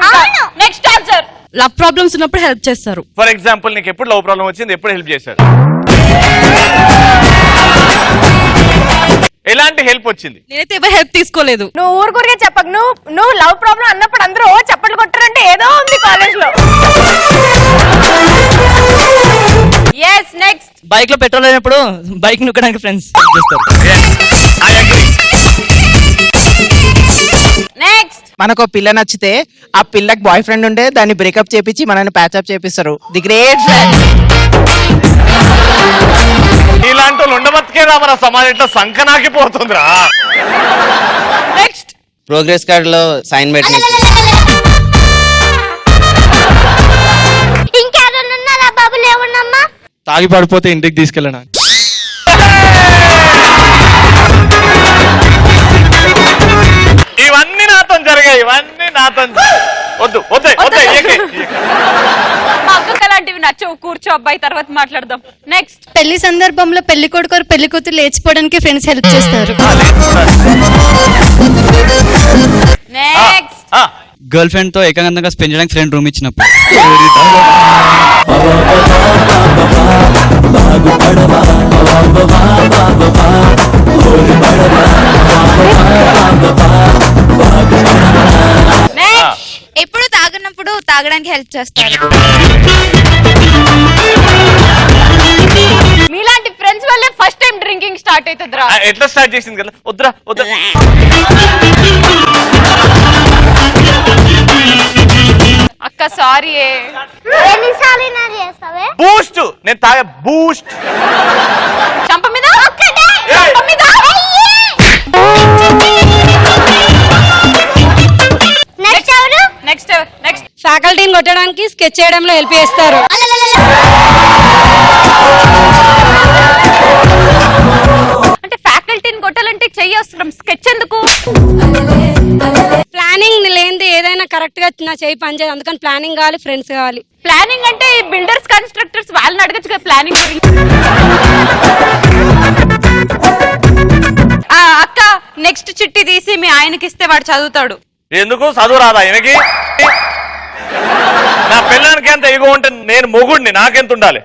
Next answer. లవ్ ప్రాబ్లమ్స్ ఉన్నప్పుడు హెల్ప్ చేస్తారు. ఫర్ ఎగ్జాంపుల్ నీకు ఎప్పుడు లవ్ ప్రాబ్లం వచ్చింది, ఎప్పుడు హెల్ప్ చేశారు? ఎలాంటి హెల్ప్ వచ్చింది? నేనైతే ఎవరు హెల్ప్ తీసుకోలేదు. నువ్వు ఊరుకూరికే చెప్పకు. నువ్వు లవ్ ప్రాబ్లం అన్నప్పుడు అందరూ చప్పట్లు కొట్టారంటే ఏదో ఉంది కాలేజ్ లో. Yes next. బైక్ లో పెట్రోల్ అయినప్పుడు బైక్ నొక్కడానికి ఫ్రెండ్స్ చేస్తారు. నెక్స్ట్. మనకు పిల్ల నచ్చితే ఆ పిల్లకి బాయ్ ఫ్రెండ్ ఉంటే దాన్ని బ్రేకప్ చేపించి మనల్ని ప్యాచప్ చేపిస్తారు. The great friend. ఇలాంటి వాళ్ళు ఉండబతికేరా మన సమాజంలో సంకనాకిపోతుందిరా. నెక్స్ట్. ప్రోగ్రెస్ కార్డ్ లో సైన్ పెట్టి ఇంకెవరన్నా ఉన్నారా బాబులు? ఏమన్నమ్మా? తాగి పడిపోతే ఇంటికి తీసుకెళ్ళడానికి. ఇవన్నీ నాతో జరిగాయి, ఇవన్నీ నాతో. వద్దు వద్దు వద్దు. మా అక్కకి అలాంటివి నచ్చవు. కూర్చో అబ్బాయి, తర్వాత మాట్లాడదాం. నెక్స్ట్. పెళ్లి సందర్భంలో పెళ్లి కొడుకు పెళ్లి కూతురు లేచిపోవడానికి ఫ్రెండ్స్ హెల్ప్ చేస్తారు. నెక్స్ట్. గర్ల్ ఫ్రెండ్ తో ఏకాంతంగా స్పెండ్ చేయడానికి ఫ్రెండ్ రూమ్ ఇచ్చినప్పుడు. ఎప్పుడు తాగనప్పుడు తాగడానికి హెల్ప్ చేస్తారు. మీలాంటి ఫ్రెండ్స్ వల్లే ఫస్ట్ టైం డ్రింకింగ్ స్టార్ట్ అవుతుందిరా. ఎట్లా స్టార్ట్ చేసింది కదా? వద్దురా వద్దు. అక్క సారీ. ఎన్నిసార్లు చేస్తావే? బూస్ట్. నేను తాగే బూస్ట్. చంప మీద. చంప మీద. నెక్స్ట్ ఎవరు? నెక్స్ట్. నెక్స్ట్. ఫ్యాకల్టీని కొట్టడానికి స్కెచ్ చేయడంలో హెల్ప్ చేస్తారు. అంటే ఫ్యాకల్టీని కొట్టాలంటే చెయ్యి అవసరం, స్కెచ్ ఎందుకు? ప్లానింగ్ లేనిది ఏదైనా కరెక్ట్ గా నా చేయి పనిచేయదు. అందుకని ప్లానింగ్ కావాలి, ఫ్రెండ్స్ కావాలి. ప్లానింగ్ అంటే ఈ బిల్డర్స్ కన్స్ట్రక్టర్స్ వాళ్ళని అడగచ్చు కదా ప్లానింగ్ గురించి. అక్క నెక్స్ట్ చిట్టి తీసి మీ ఆయనకి ఇస్తే వాడు చదువుతాడు. ఎందుకు? చదువు రాదా ఈయనకి? నా పిల్లానికి ఎంత ఇగో ఉంటే నేను మొగుడిని, నాకెంత ఉండాలి?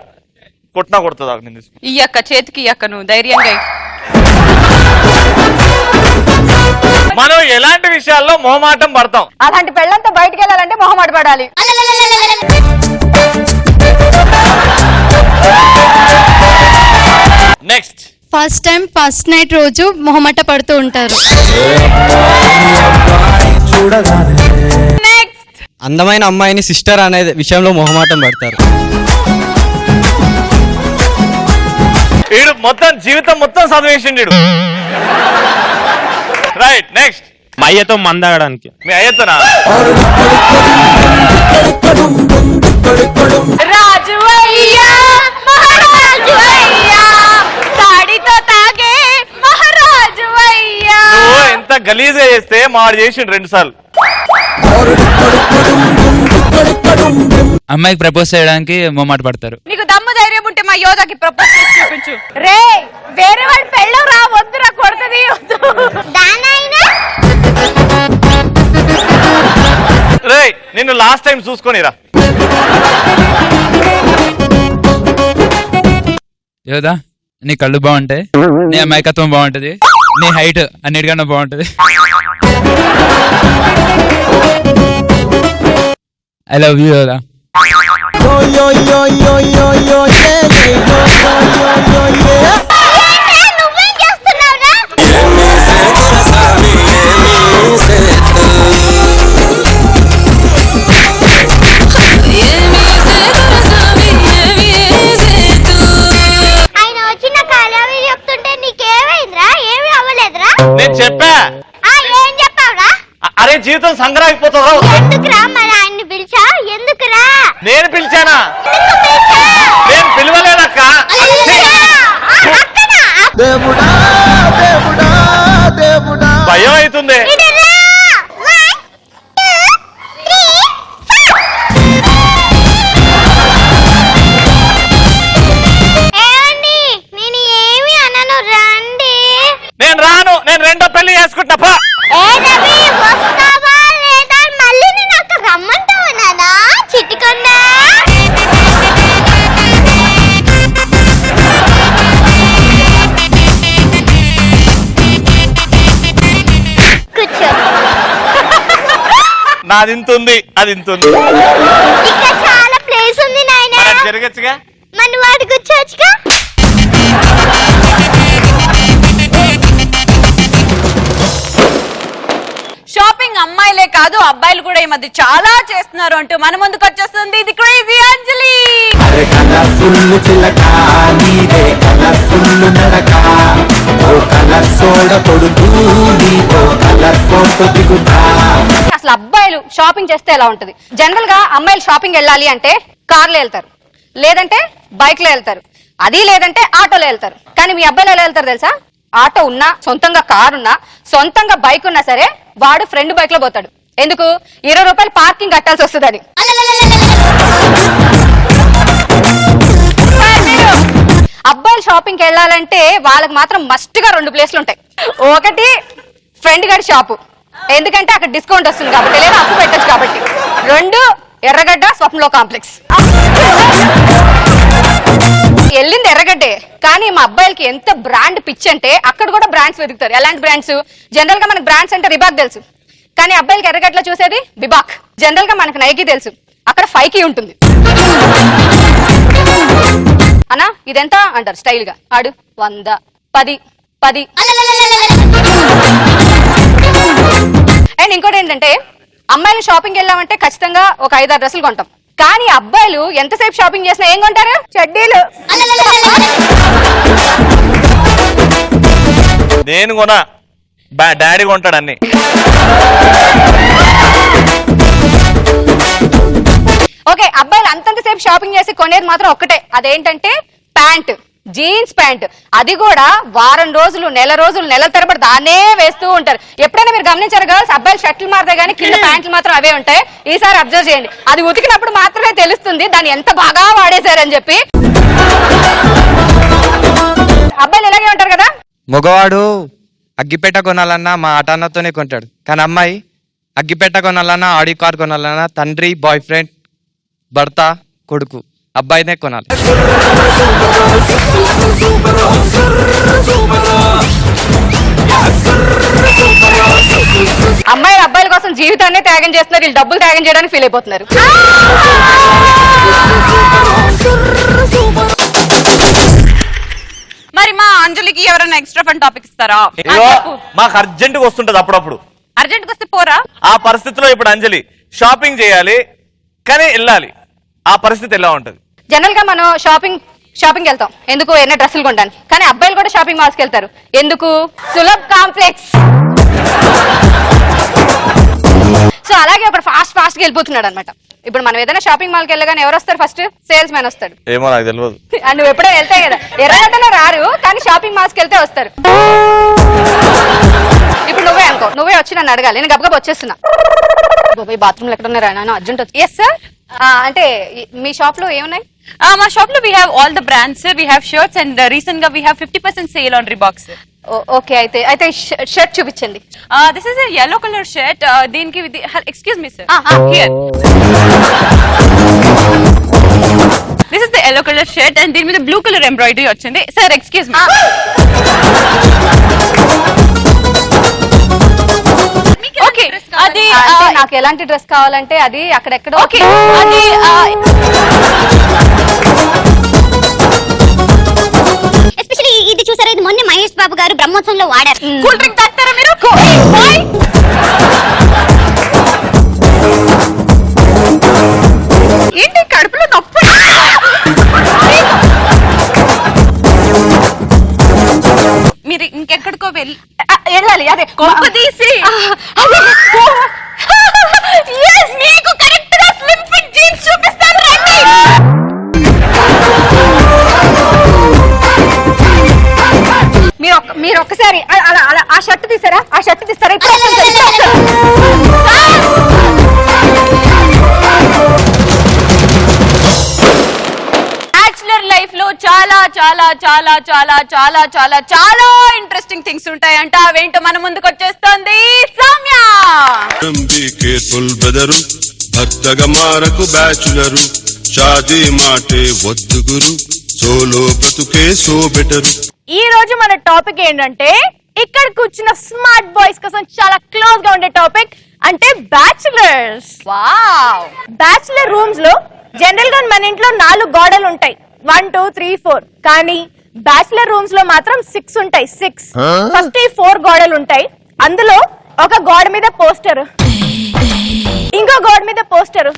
కొట్టినా కొడుతుందా? నేను ఈ అక్క చేతికి ఈ అక్క, నువ్వు ధైర్యంగా ఇయ్యి. మనం ఎలాంటి విషయాల్లో మొహమాటం పడతాం? అలాంటి పెళ్ళంతా బయటికి వెళ్ళాలంటే మొహమాట పడాలి. Next. First time first night రోజు మొహమాట పడుతూ ఉంటారు. నెక్స్ట్. అందమైన అమ్మాయిని సిస్టర్ అనే విషయంలో మొహమాటం పడతారు. వీడు మొత్తం జీవితం మొత్తం చదివేసిండు. రైట్. నెక్స్ట్. మా అయ్యతో మందాగడానికి. మీ అయ్యతోనా? రాజు అయ్యా మహారాజు అయ్యా, తాడితో తాగే మహారాజు అయ్యా. నువ్వు ఎంత గలీజ్గా చేస్తే మాడు చేసిండు 2 సార్లు. అమ్మాయికి ప్రపోజ్ చేయడానికి మొహమాట పడతారు. నీకు దమ్ము ధైర్యం ఉంటే మా యోధాకి ప్రపోజ్ చేసి చూపించు. రే వేరే వాడి పెళ్ళం రా, వద్దురా, కొడుతుంది. రే నిన్ను లాస్ట్ టైం చూసుకొనిరా. యోదా నీ కళ్ళు బాగుంటాయి, నీ అమాయకత్వం బాగుంటది, నీ హైట్ అన్నిటికన్నా బాగుంటది. ఐ లవ్ యూ యోదా. ఆయన వచ్చిన కళావి చెప్తుంటే నీకేమైందిరా? ఏమి అవ్వలేదురా? నేను చెప్పా. ఏం చెప్పావురా? అరే జీవితం సంగ్రహిపోతుందా? ఎందుకురా మరి ఆయన్ని పిలిచా? ఎందుకురా? నేను పిలిచానా? నేను పిలవలేదక్క. భయం అవుతుంది. నేను ఏమి అనను, రండి. నేను రాను, నేను రెండో పెళ్లి చేసుకుంటున్నా. వస్తావా లేదా? మళ్ళీ నేను అక్కడ రమ్మంటావా నానా? చిట్టుకుందా కూర్చో. నాది ఇంత ఉంది, అది ఇంత ఉంది. ఇక్కడ చాలా ప్లేస్ ఉంది నాయనా. జరగచ్చుగా. మన వాడు కూర్చోవచ్చుగా. షాపింగ్ అమ్మాయిలే కాదు అబ్బాయిలు కూడా ఈ మధ్య చాలా చేస్తున్నారు అంటూ మన ముందుకు వచ్చేస్తుంది ఇది క్రేజీ అంజలి. అసలు అబ్బాయిలు షాపింగ్ చేస్తే ఎలా ఉంటది? జనరల్ గా అమ్మాయిలు షాపింగ్ వెళ్ళాలి అంటే కార్లో వెళ్తారు, లేదంటే బైక్ లో వెళ్తారు, అది లేదంటే ఆటోలో వెళ్తారు. కానీ మీ అబ్బాయిలు ఎలా వెళ్తారు తెలుసా? ఆటో ఉన్నా, సొంతంగా కార్ ఉన్నా, సొంతంగా బైక్ ఉన్నా సరే వాడు ఫ్రెండ్ బైక్ లో పోతాడు. ఎందుకు? 20 రూపాయలు పార్కింగ్ కట్టాల్సి వస్తుందని. అబ్బాయిలు షాపింగ్ వెళ్ళాలంటే వాళ్ళకి మాత్రం మస్ట్ గా 2 ప్లేస్లు ఉంటాయి. ఒకటి ఫ్రెండ్ గడి షాపు, ఎందుకంటే అక్కడ డిస్కౌంట్ వస్తుంది కాబట్టి, లేదా అప్పు పెట్టచ్చు కాబట్టి. 2 ఎర్రగడ్డ స్వప్నలో కాంప్లెక్స్. వెళ్ళింది ఎర్రగడ్డే, కానీ మా అబ్బాయిలకి ఎంత బ్రాండ్ పిచ్ అంటే అక్కడ కూడా బ్రాండ్స్ వెతుకుతారు. ఎలాంటి బ్రాండ్స్? జనరల్ గా మనకి బ్రాండ్స్ అంటే రిబాక్ తెలుసు, కానీ అబ్బాయిలకి ఎర్రగడ్డలో చూసేది బిబాక్. జనరల్ గా మనకి నైకీ తెలుసు, అక్కడ 5K ఉంటుంది. అన్నా ఇదెంత అంటారు స్టైల్ గా. ఆడు 100, 10, 10. అండ్ ఇంకోటి ఏంటంటే అమ్మాయిలు షాపింగ్ వెళ్ళామంటే ఖచ్చితంగా ఒక 5-6 డ్రెస్సులు కొంటాం. కానీ అబ్బాయిలు ఎంతసేపు షాపింగ్ చేసినా ఏం కొంటారు? చెడ్డీలు. నేను కొనా, డాడీ కొంటాడు అన్ని. ఓకే, అబ్బాయిలు అంతంతసేపు షాపింగ్ చేసి కొనేది మాత్రం ఒక్కటే, అదేంటంటే ప్యాంట్, జీన్స్ ప్యాంట్. అది కూడా వారం రోజులు, నెల రోజులు, నెలల తరబడి దాన్నే వేస్తూ ఉంటారు. ఎప్పుడైనా మీరు గమనించారు గర్ల్స్, అబ్బాయిలు షర్ట్లు మారుతాయి కానీ కింద ప్యాంట్లు మాత్రం అవే ఉంటాయి. ఈసారి అబ్జర్వ్ చేయండి, అది ఉతికినప్పుడు మాత్రమే తెలుస్తుంది దాన్ని ఎంత బాగా వాడేశారని చెప్పి. అబ్బాయిలు ఇలాగే ఉంటారు కదా. మగవాడు అగ్గిపెట్ట కొనాలన్నా మా ఆటన్నతోనే కొంటాడు, కానీ అమ్మాయి అగ్గిపెట్ట కొనాలన్నా, ఆడి కార్ కొనాలన్నా తండ్రి, బాయ్ ఫ్రెండ్, భర్త, కొడుకు, అబ్బాయినే కొనాలి. అమ్మాయిలు అబ్బాయిల కోసం జీవితాన్ని త్యాగం చేస్తున్నారు, వీళ్ళు డబ్బులు త్యాగం చేయడానికి ఫీల్ అయిపోతున్నారు. మరి మా అంజలికి ఎవరైనా ఎక్స్ట్రా ఫన్ టాపిక్ ఇస్తారా? మాకు అర్జెంట్ గా వస్తుంటది అప్పుడప్పుడు. అర్జెంట్ వస్తే పోరా? ఆ పరిస్థితిలో ఇప్పుడు అంజలి షాపింగ్ చేయాలి కానీ వెళ్ళాలి, ఆ పరిస్థితి ఎలా ఉంటది? జనరల్ గా మనం షాపింగ్ వెళ్తాం ఎందుకు? ఎన్నో డ్రెస్సులు కొనడానికి. కానీ అబ్బాయిలు కూడా షాపింగ్ మాల్స్కి వెళ్తారు ఎందుకు? సులభ్ కాంప్లెక్స్. సో అలాగే ఒకడు ఫాస్ట్ గా వెళ్ళిపోతున్నాడు అనమాట. ఇప్పుడు మనం ఏదైనా షాపింగ్ మాల్కి వెళ్ళగానే ఎవరు వస్తారు? ఫస్ట్ సేల్స్ మ్యాన్ వస్తాడు. ఏమో నాకు తెలియదు. నువ్వు ఎప్పుడో వెళ్తాయి కదా, ఎర్రగడ్డలో రారు కానీ షాపింగ్ మాల్స్కి వెళ్తే వస్తారు. ఇప్పుడు నువ్వే అనుకో, నువ్వే వచ్చి నన్ను అడగాలి, నేను గబగబా వచ్చేస్తున్నా. బాబాయ్ బాత్రూమ్లు ఎక్కడ ఉన్నారా? నేను అర్జెంట్ వచ్చి. Yes sir. అంటే మీ షాప్ లో ఏమున్నాయి? మా షాప్ లో we have all the brands sir. We have shirts and recent గా we have 50% sale on Reebok sir. Okay, అయితే షర్ట్ చూపించండి. This is a yellow colour shirt. దీనికి excuse me sir, here this is the yellow colour shirt and దీని మీద blue colour embroidery వచ్చింది sir. Excuse me, okay అది నాకు ఎలాంటి dress కావాలంటే అది అక్కడెక్కడో. ఓకే అది ఎస్పెషల్లీ ఇది చూసారా, ఇది మొన్న మహేష్ బాబు గారు బ్రహ్మోత్సవంలో వాడారు. కూల్ డ్రింక్ తాగుతారా మీరు? ఏంటి కడుపులో నొప్పి? మీరు ఇంకెక్కడికో వెళ్ళాలి. అదే కొంప తీసి మీకు కరెక్ట్ గా స్లిమ్ ఫిట్ జీన్స్ చూపిస్తాను రండి. మీరు ఒక్కసారి ఆ షర్ట్ తీసారా? ఆ షర్ట్ తీస్తారా? బ్యాచులర్ లైఫ్ లో చాలా చాలా చాలా చాలా చాలా చాలా చాలా ఇంట్రెస్టింగ్ థింగ్స్ ఉంటాయంట. అవేంటో మన ముందుకు వచ్చేస్తోంది సౌమ్య. బెదరు భర్తగా మారకు బ్యాచులరు షాదీ మాటే వద్దు గురు సోలో బతుకే సో బెటరు. ఈ రోజు మన టాపిక్ ఏంటంటే ఇక్కడ కూర్చున్న స్మార్ట్ బాయ్స్ కోసం చాలా క్లోజ్ గా ఉండే టాపిక్ అంటే బ్యాచులర్స్. వావ్! బ్యాచులర్ రూమ్స్ లో జనరల్ గా మన ఇంట్లో 4 గోడలు ఉంటాయి, 1 2 3 4. కానీ బ్యాచులర్ రూమ్స్ లో మాత్రం 6 ఉంటాయి. 6 ఫస్ట్ 4 గోడలు ఉంటాయి. అందులో ఒక గోడ మీద పోస్టర్, ఇంకో గోడ మీద పోస్టర్.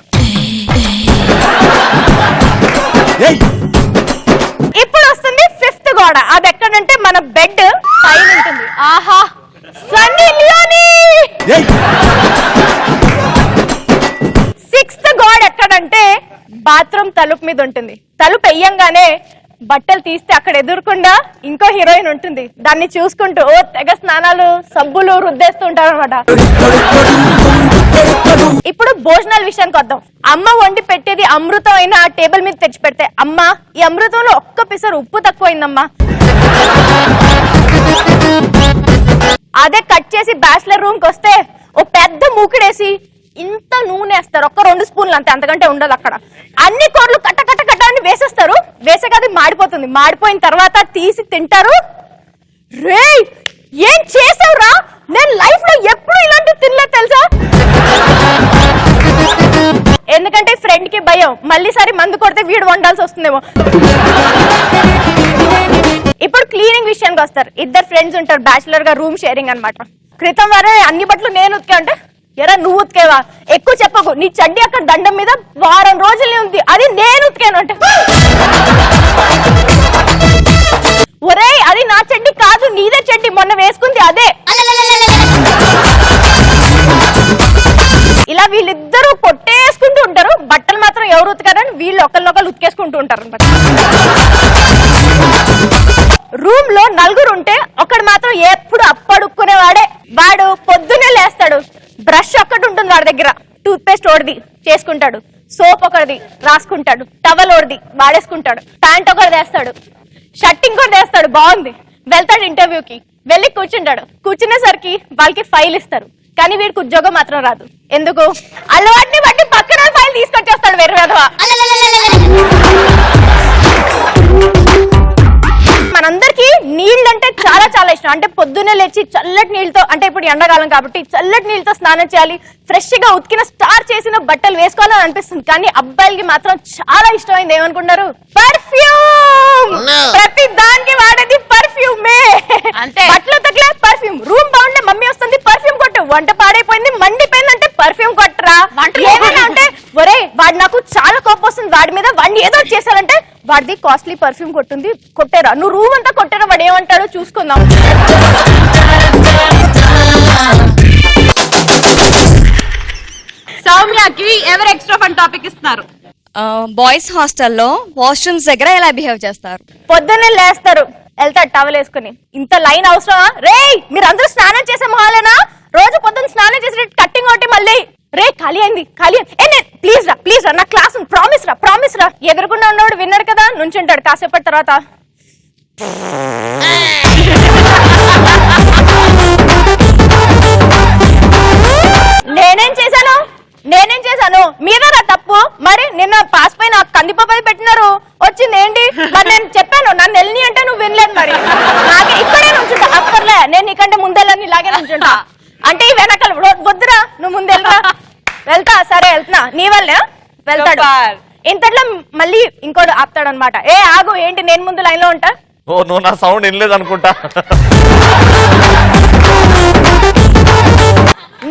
ఇప్పుడు వస్తుంది 5th గోడ. అది ఎక్కడంటే మన బెడ్ పైన ఉంటుంది. ఆహా, సన్నీ లియోనీ. 6th గోడ ఎక్కడంటే బాత్రూమ్ తలుపు మీద ఉంటుంది. తలుపు వెయ్యంగానే బట్టలు తీస్తే అక్కడ ఎదురుకుండా ఇంకో హీరోయిన్ ఉంటుంది. దాన్ని చూసుకుంటూ తెగ స్నానాలు సబ్బులు రుద్దేస్తూ ఉంటారు అనమాట. ఇప్పుడు భోజనాల విషయానికి వద్దాం. అమ్మ వండి పెట్టేది అమృతం అయినా టేబుల్ మీద తెచ్చి పెడితే, అమ్మ ఈ అమృతంలో ఒక్క పిసరు ఉప్పు తక్కువైందమ్మా, అదే కట్ చేసి బ్యాచులర్ రూమ్ కి వస్తే ఓ పెద్ద మూకిడేసి ఇంత నూనె వేస్తారు, ఒక్క 2 స్పూన్లు అంతే, అంతకంటే ఉండదు. అక్కడ అన్ని కూరలు కట్ట కట్ట కట్ట అని వేసేస్తారు. వేసాక అది మాడిపోతుంది. మాడిపోయిన తర్వాత తీసి తింటారు. రే ఏం చేసావురా, నేను లైఫ్ లో ఎప్పుడు ఇలాంటివి తినలేదు తెలుసా. ఎందుకంటే ఫ్రెండ్ కి భయం, మళ్ళీ సరి మందు కొడితే వీడు వండాల్సి వస్తుందేమో. ఇప్పుడు క్లీనింగ్ విషయానికి వస్తారు. 2 ఫ్రెండ్స్ ఉంటారు, బ్యాచులర్ గా రూమ్ షేరింగ్ అన్నమాట. క్రితం వరే అన్ని బట్టలు నేను ఉతికా అంటే, ఎరా నువ్వు ఉతికేవా, ఎక్కువ చెప్పకు, నీ చడ్డీ అక్కడ దండం మీద వారం రోజులే ఉంది, అది నేను ఉతికాను అంటే, ఒరే అది నా చెడ్డి కాదు నీదే చెడ్డి, మొన్న వేసుకుంది అదే. ఇలా వీళ్ళిద్దరూ కొట్టేసుకుంటూ ఉంటారు. బట్టలు మాత్రం ఎవరు ఉతికారని వీళ్ళు ఒకరినొకరు ఉతికేసుకుంటూ ఉంటారు అనమాట. రూమ్ లో 4 ఉంటే ఒకడు మాత్రం ఎప్పుడు అప్పడుక్కునేవాడే. వాడు పొద్దున్నే లేస్తాడు, బ్రష్ ఒక్కటి ఉంటుంది వాడి దగ్గర, టూత్ పేస్ట్ ఒకటిది చేసుకుంటాడు, సోప్ ఒకటిది రాసుకుంటాడు, టవల్ ఒకటిది వాడేసుకుంటాడు, ప్యాంట్ ఒకటి వేస్తాడు, షర్ట్ ఇంకోటి వేస్తాడు. బాగుంది, వెళ్తాడు ఇంటర్వ్యూకి. వెళ్ళి కూర్చుంటాడు. కూర్చునేసరికి వాళ్ళకి ఫైల్ ఇస్తారు, కానీ వీడికి ఉద్యోగం మాత్రం రాదు. ఎందుకు? అలవాటుని బట్టి పక్కన ఫైల్ తీసుకొచ్చేస్తాడు వేరే విధవా. మనందరికి నీళ్ళంటే చాలా చాలా ఇష్టం. అంటే పొద్దున్నే లేచి చల్లటి నీళ్ళతో, అంటే ఇప్పుడు ఎండాకాలం కాబట్టి చల్లటి నీళ్ళతో స్నానం చేయాలి, ఫ్రెష్ గా ఉతికిన స్టార్ చేసిన బట్టలు వేసుకోవాలని అనిపిస్తుంది. కానీ అబ్బాయిలకి మాత్రం చాలా ఇష్టమైంది ఏమనుకున్నారు? పర్ఫ్యూమ్. ప్రతి దానికి వాడేది పర్ఫ్యూమే. అంటే బట్టలు తగ్గలే పర్ఫ్యూమ్, రూమ్ బాగుండే మమ్మీ వస్తుంది పర్ఫ్యూమ్ కొట్టు, వంట పాడైపోయింది మండిపోయింది అంటే పర్ఫ్యూమ్ కొట్టరా. ఏమైనా అంటే ఒరే వాడు నాకు చాలా కోపం వస్తుంది వాడి మీద, వాడిని ఏదో చేశారంటే వాడిది కాస్ట్లీ పర్ఫ్యూమ్ కొట్టుంది కొట్టేరా, నువ్వు రూమ్ అంతా కొట్టేరా, వాడు ఏమంటాడో చూసుకుందాం. సౌమ్యకి ఎవరు ఎక్స్ట్రా ఫన్ టాపిక్ ఇస్తున్నారు? బాయ్స్ హాస్టల్లో వాష్రూమ్స్ దగ్గర ఎలా బిహేవ్ చేస్తారు? పొద్దున్నే లేస్తారు, వెళ్తాడు టవల్ వేసుకుని. ఇంత లైన్ అవసరమా? రే మీరందరూ స్నానం చేసే మొహాలేనా? రోజు పొద్దున్న స్నానం చేసి కట్టింగ్ ఒకటి మళ్ళీ రే ఖాళీ అయింది ఖాళీ అయింది, ప్లీజ్ రా నా క్లాస్ ప్రామిస్ రా ఎదురుకుండా ఉన్నవాడు కాసేపటి తర్వాత నేనేం చేశాను మీరేరా తప్పు. మరి నిన్న పాస్ పైన కందిపై పెట్టినారు వచ్చింది ఏంటి? మరి నేను చెప్పాను నన్ను వెళ్ళని అంటే నువ్వు వినలేదు. మరి నాకే ఇక్కడే నుంచుంటా అక్కర్లే, నేను నీకంటే ముందెళ్ళని ఇలాగే నుంచుంటా అంటే ఈ వెనకాల వద్దురా నువ్వు ముందెళ్ళరా. వెళ్తా సరే వెళ్తున్నా నీ వల్లే వెళ్తాడు. ఇంతట్లో మళ్ళీ ఇంకోటి ఆపుతాడు అనమాట. ఏ ఆగు ఏంటి నేను ముందు లైన్ లో ఉంటా. ఓ నువ్వు నా సౌండ్ వినలేదు అనుకుంటా.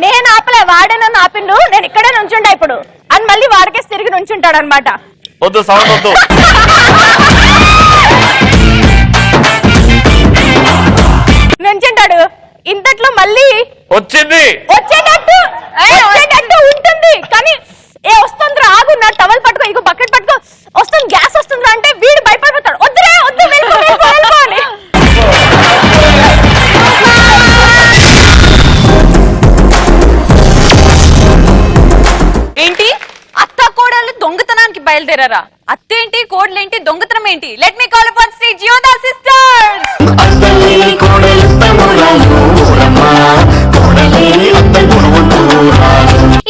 నేను ఆపలే, వాడే నన్ను ఆపిండు, నేను ఇక్కడే నుంచుంటా ఇప్పుడు అని మళ్ళీ వాడికేసి తిరిగి నుంచుంటాడు అనమాట. వద్దు సౌండ్ వద్దు. నుంచుంటాడు. ఇంతట్లో మళ్ళీ వచ్చేటట్టు ఉంటుంది కానీ ఏ వస్తుందిరా ఆగు నా టవల్ పట్టుకో ఇగో బకెట్ పట్టుకో వస్తుంది గ్యాస్ వస్తుందిరా అంటే వీడు భయపడిపోతాడు. వద్దురే వద్దు వెళ్ళిపో అని. ఏంటి అత్త కోడళ్ళు దొంగతనానికి బయలుదేరారా? అత్తేంటి కోడలేంటి దొంగతనం ఏంటి? Let me call upon stage యోధా సిస్టర్స్.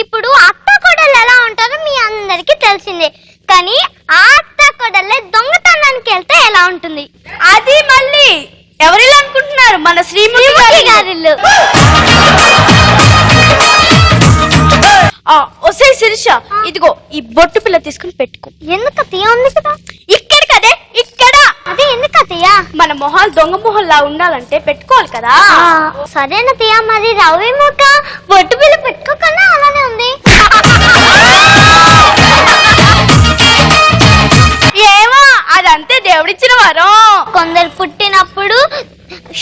ఇప్పుడు అత్త కోడలు ఎలా ఉంటారో మీ అందరికి తెలిసిందే, కానీ ఆ అత్త కోడలే దొంగతనానికి వెళ్తే ఎలా ఉంటుంది? అది మళ్ళీ ఎవరిలో అనుకుంటున్నారు? మన శ్రీమతి గారిల్లు. ఒసే శిరీష ఇదిగో ఈ బొట్టు పిల్ల తీసుకుని పెట్టుకో. ఎందుకు అత్తయ్య? ఉంది కదా ఇక్కడ కదే ఇక్కడ. అదే ఎందుకు అత్తయ్య? మన మొహాలు దొంగ మొహల్లా ఉండాలంటే పెట్టుకోవాలి కదా. సరేనత్తయ్య, మరి రవి ముఖ బొట్టు పిల్ల పెట్టుకోకన్నా అలానే ఉంది. ఏమో అదంతే దేవుడిచ్చిన వరం. కొందరు పుట్టినప్పుడు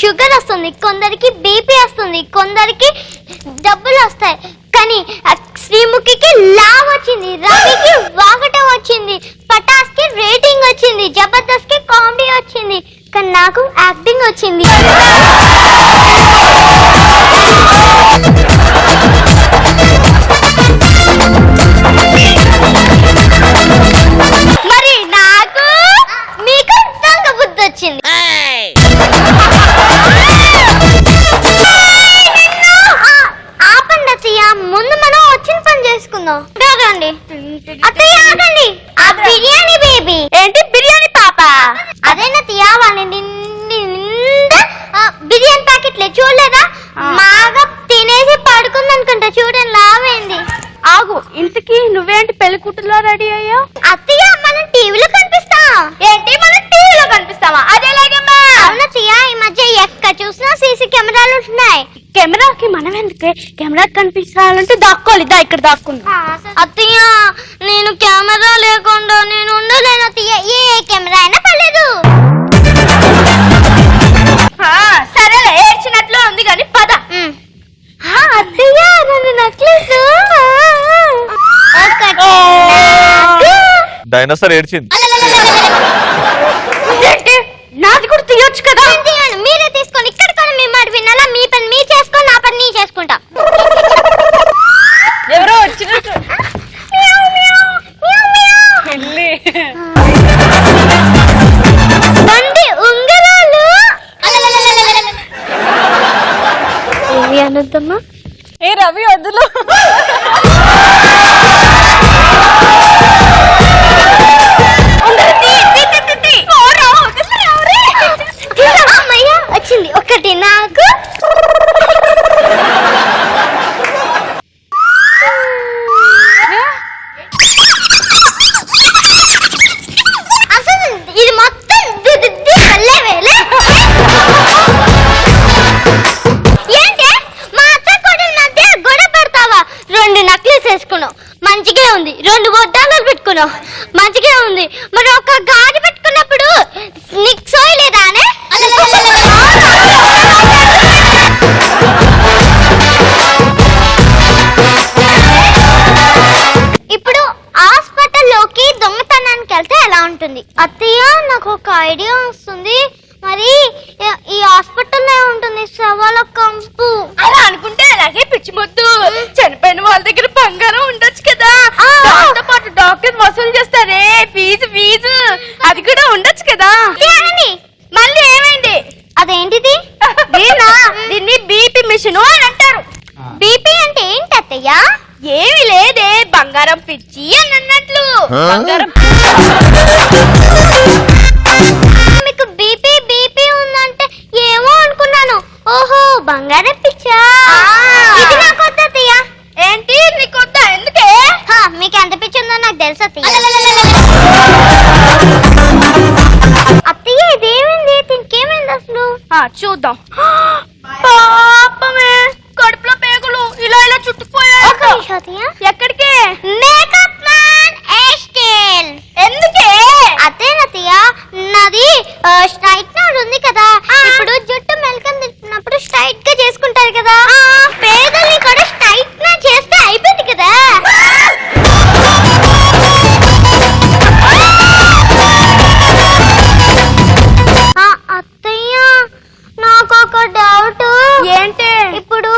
షుగర్ వస్తుంది, కొందరికి బీపీ వస్తుంది, కొందరికి డబ్బులు వస్తాయి. కానీ శ్రీముఖికి లావ్ వచ్చింది, రవికి వాగటం వచ్చింది, పటాస్ కి రేటింగ్ వచ్చింది, జబర్దస్త్ కి కామెడీ వచ్చింది, కానీ నాకు యాక్టింగ్ వచ్చింది. మరి నాకు మీకు దొంగ బుద్ధి వచ్చింది. ఆపండి అత్తయ్య, ముందు మనం వచ్చిన పని చేసుకుందాం. రండి అత్తయ్య, ఆగండి. ఆ బిర్యానీ బేబీ ఏంటి? బిర్యానీ పాప అదేనత్తయ్య, వాళ్ళ నిండా బిర్యానీ ప్యాకెట్లే చూడలేదా? బాగా తినేసి పడుకుంది అనుకుంటా, చూడండి లావైంది. ఆగు, ఇంతకీ నువ్వేంటి పెళ్లి కూతురులో రెడీ అయ్యా? అత్తయ్య మనం టీవీలో కనిపిస్తాం. ఏంటి మనం టీవీలో కనిపిస్తావా? అదేలాగమ్మా. అవునత్తయ్య, ఈ మధ్య ఎక్కడ చూసినా సీసీ కెమెరాలు ఉంటున్నాయి. కెమెరాకి మనం ఎందుకే? కెమెరా కనిపించాలంటే దాక్కోవాలి. ఇక్కడ దాక్కుందా? అత్తయ్య నేను కెమెరా లేకుండా నేను ఉండలేను అత్తయ్య. ఏ కెమెరా అయినా పర్లేదు. సరేలే, ఏడ్చినట్లు ఉంది కానీ పద. అత్తయ్య నన్ను నెక్లెస్ డైనోసార్ ఏడ్చింది. నాది కూడా తీయొచ్చు కదా. మీరే తీసుకోండి. ఇక్కడ కూడా మీ మాట వినాలా? మీ పని మీరు చేసుకోండి, నా పని నేను చేసుకుంటా. ఎవరో వచ్చినట్టు బండి ఉంగరాలు ఏమి అనొద్దమ్మా. ఏ రవి వద్దులు. వచ్చింది ఒకటి నాకు. అసలు ఇది మొత్తం ఏంటి మా అత్త కూడా మధ్య గొడవ పెడతావా? 2 నెక్లెస్ వేసుకున్నావు మంచిగా ఉంది, 2 బొడ్డాలు పెట్టుకున్నావు మంచిగా ఉంది, మరి ఒక గాజు పెట్టుకున్నప్పుడు నీకు సోయలేదానే? ఇప్పుడు హాస్పిటల్లోకి దొంగతనానికి వెళ్తే ఎలా ఉంటుంది? అత్తయ్య నాకు ఒక ఐడియా వస్తుంది. మరి ఈ హాస్పిటల్లో ఉంటుంది శవాల కంపు. అలా అనుకుంటే అలాగే పిచ్చి మొద్దు. చనిపోయిన వాళ్ళ దగ్గర బంగారం ఉండొచ్చు కదా, దాంతో పాటు డాక్టర్ వసూలు చేస్తారే ఫీజు అది కూడా ఉండొచ్చు కదా. అత్తయ్య? ఏమి లేదే, బంగారం పిచ్చి అని అన్నట్లు. బంగారం మీకు బీపీ ఉందంటే ఏమో అనుకున్నాను. ఓహో, బంగారం పిచ్చా. ఇది నాకు వద్దు అత్తయ్య. ఏంటి నీకు వద్దా? ఎందుకే? మీకు ఎంత పిచ్చి ఉందో నాకు తెలుసు అత్తయ్య. అత్తయ్య ఇదేమైంది? దీనికేమైంది అసలు? చూద్దాం. పాపమే, కడుపులో పేగులు ఇలా ఇలా చుట్టుకుపోయాయి. ఎక్కడికి? Makeup man hair style. ఎందుకే? అత్తయ్య నాది స్ట్రైట్నర్ ఉంది కదా, ఇప్పుడు జుట్టు మెలకం తిప్పినప్పుడు స్ట్రైట్ గా చేసుకుంటారు కదా, పేగుల్ని కూడా స్ట్రైట్నర్ చేస్తే అయిపోయింది కదా. అత్తయ్య నాకు ఒక డౌట్. ఏంటి? ఇప్పుడు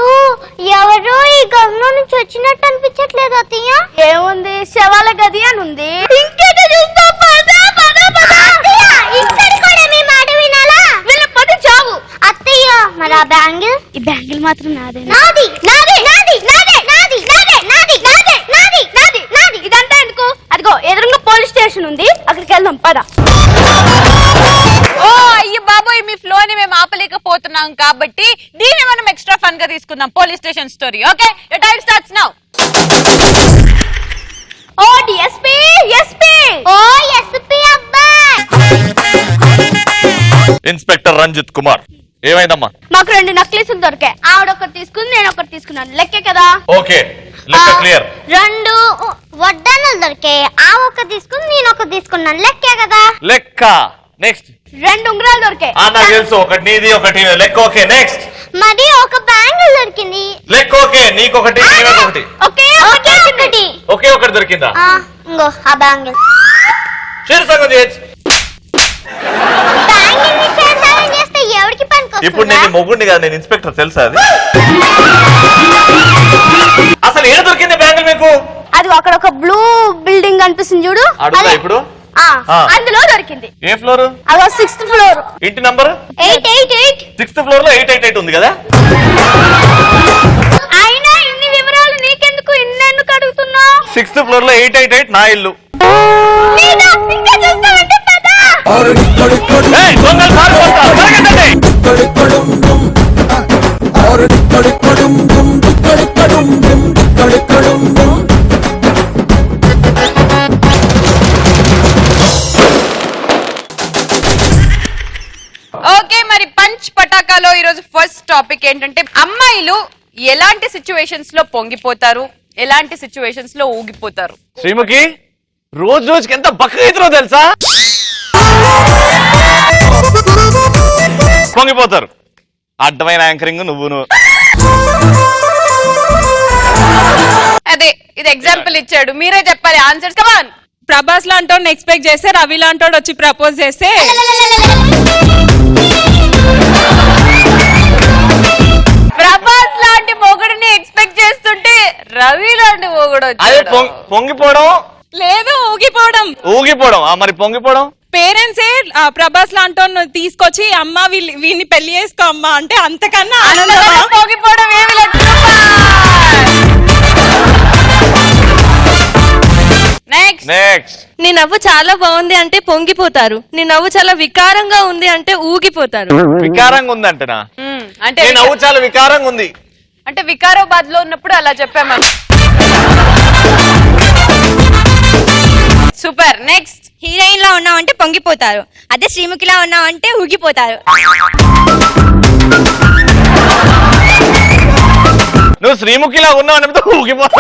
ఎవరో ఈ గదిలో నుంచి వచ్చినట్టు అనిపించట్లేదు అత్తయ్య. ఏముంది, శవాల గది అని ఉంది. ఇంకేట చూస్తాం. ఇక్కడ కూడా మీ మాట వినాలా? వీళ్ళ చావు. అత్తయ్య మరి ఆ బ్యాంగిల్? ఈ బ్యాంగిల్ మాత్రం నాదే. నాది నాది నాది నాది నాది నాది నాది నాది నాది నాది నాది. ఇదంతా ఎందుకు? అదిగో ఎదురుగా పోలీస్ స్టేషన్ ఉంది, అక్కడికి వెళ్దాం పద. ఓ అయ్యి బాబోయ్, మీ ఫ్లో ని మేము ఆపలేకపోతున్నాం కాబట్టి దీన్ని మనం ఎక్స్ట్రా ఫన్ గా తీసుకుందాం. Police station story. Okay, your time starts now. ఓ డిఎస్పీ, ఎస్పీ. ఓ ఎస్పీ అబ్బాయ్. ఇన్స్పెక్టర్ రంజిత్ కుమార్, ఏమైందమ్మా? మాకు 2 నక్లీసులు దొరికాయి. ఆవిడ ఒకటి తీసుకుంది, నేను ఒకటి తీసుకున్నాను. లెక్కే కదా? ఓకే, లెక్క క్లియర్. 2 వడ్డానాలు దొరికాయి. ఆ ఒకటి తీసుకుంది, నేను ఒకటి తీసుకున్నాను. లెక్కే కదా? లెక్క. నెక్స్ట్. 2 ఉంగరాలు దొరికాయి. నాకు తెలుసు, ఒకటి నీది ఒకటి లెక్క. Okay, next. మరి ఒక బ్యాంగిల్ దొరికింది. లెక్క. ఓకే, నీకొకటి నీకొకటి. ఒకే ఒకటి. ఒకే ఒకటి దొరికిందా? ఇంగో ఆ బ్యాంగిల్. శీర్షంగం చేయొచ్చు. బ్యాంగిల్ ని చేసాలని చేస్తే ఎవరికి పనికొస్తుందా? ఇప్పుడు నేను మొగుడిని కాదు, నేను ఇన్స్పెక్టర్, తెలుసా అది? అసలు ఏం దొరికింది బ్యాంగిల్ మీకు? అది అక్కడ ఒక బ్లూ బిల్డింగ్ అనిపిస్తుంది చూడు, అడుగుతా ఇప్పుడు. అందులో దొరికింది. ఏ ఫ్లోర్? అదో 6th ఫ్లోర్. ఇంటి నంబర్ 888. 6th ఫ్లోర్ లో 888 ఉంది కదా? అయినా ఇన్ని వివరాలు నీకెందుకు? ఇన్నెందుకు అడుగుతున్నావు? 6th ఫ్లోర్ లో 888 నా ఇల్లు. ఇంకా చూస్తావంటే పద. ఏయ్, దొంగలు పారిపోతారు, పరిగెత్తండి. ఓకే, మరి పంచ్ పటాకాలో ఈరోజు ఫస్ట్ టాపిక్ ఏంటంటే అమ్మాయిలు ఎలాంటి సిచ్యువేషన్స్ లో పొంగిపోతారు, ఎలాంటి సిచ్యువేషన్స్ లో ఊగిపోతారు. శ్రీముఖి, రోజుకి ఎంత బక్కగా తెలుసా? పొంగిపోతారు. అడ్డమైన యాంకరింగ్ నువ్వును. అదే ఇది ఎగ్జాంపుల్ ఇచ్చాడు, మీరే చెప్పాలి ఆన్సర్స్. కమాన్. ప్రభాస్ లాంటి ఎక్స్పెక్ట్ చేస్తే రవి లాంటి వచ్చి ప్రపోజ్ చేస్తే ప్రభాస్ లాంటి మొగుడిని ఎక్స్పెక్ట్ చేస్తుంటే రవి లాంటి మొగుడు అదే పొంగిపోవడం లేదు, ఊగిపోవడం. ఊగిపోవడం. మరి పొంగిపోవడం పేరెంట్సే ప్రభాస్ లాంటి తీసుకొచ్చి అమ్మ వీడిని పెళ్లి చేసుకో అమ్మా అంటే అంతకన్నా పొంగిపోవడం ఏమి లేదు. నెక్స్ట్. నీ నవ్వు చాలా బాగుంది అంటే పొంగిపోతారు, నీ నవ్వు చాలా వికారంగా ఉంది అంటే ఊగిపోతారు. వికారంగా ఉందంటనా? అంటే నీ నవ్వు చాలా వికారంగా ఉంది అంటే వికారాబాద్ లో ఉన్నప్పుడు అలా చెప్పాము. సూపర్. నెక్స్ట్. హీరోయిన్ లా ఉన్నావంటే పొంగిపోతారు, అదే శ్రీముఖిలా ఉన్నావంటే ఊగిపోతారు. నువ్వు శ్రీముఖిలా ఉన్నావు అంటే ఊగిపోతా.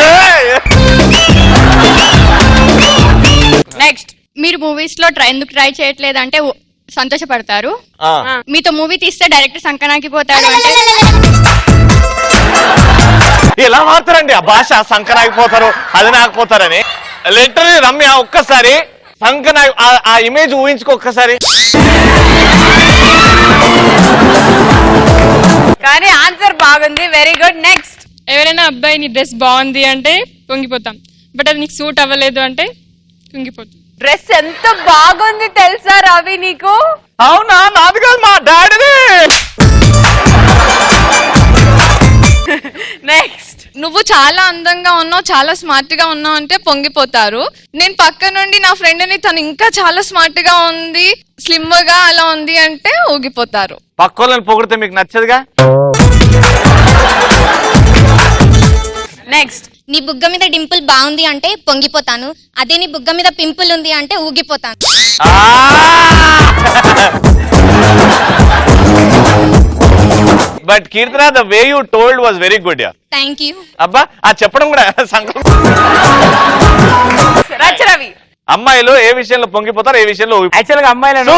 నెక్స్ట్. మీరు మూవీస్ లో ఎందుకు ట్రై చేయట్లేదు అంటే సంతోషపడతారు. మీతో మూవీ తీస్తే డైరెక్టర్ సంకనాకి పోతాడు అంటే ఎలా మారుతారండి ఆ భాష? సంకనాగిపోతారు, అది నాకపోతారని. లిటరలీ రమ్య, ఒక్కసారి సంకనా ఆ ఇమేజ్ ఊహించుకో ఒక్కసారి. కానీ ఆన్సర్ బాగుంది, వెరీ గుడ్. నెక్స్ట్. ఎవరైనా అబ్బాయి నీ డ్రెస్ బాగుంది అంటే పొంగిపోతాం, బట్ అది నీకు సూట్ అవ్వలేదు అంటే కుంగిపోతాం. డ్రెస్ ఎంత బాగుంది తెలుసా రవి నీకు? అవునా? నాది కాదు, మా డాడీది. నెక్స్ట్. నువ్వు చాలా అందంగా ఉన్నావు, చాలా స్మార్ట్ గా ఉన్నావు అంటే పొంగిపోతారు. నేను పక్క నుండి నా ఫ్రెండ్ ని తను ఇంకా చాలా స్మార్ట్ గా ఉంది, స్లిమ్ గా అలా ఉంది అంటే ఊగిపోతారు. పక్కోళ్ళని పొగిడితే మీకు నచ్చదుగా. నెక్స్ట్, నీ బుగ్గ మీద డింపుల్ బాగుంది అంటే పొంగిపోతాను, అదే నీ బుగ్గ మీద పింపుల్ ఉంది అంటే ఊగిపోతాను. But Keerthana, the way you told was very good. Thank you. అబ్బా ఆ చెప్పడం కూడా రచరవి. అమ్మాయిలు ఏ విషయంలో పొంగిపోతారు, ఏ విషయంలో యాక్చువల్ గా అమ్మాయిలను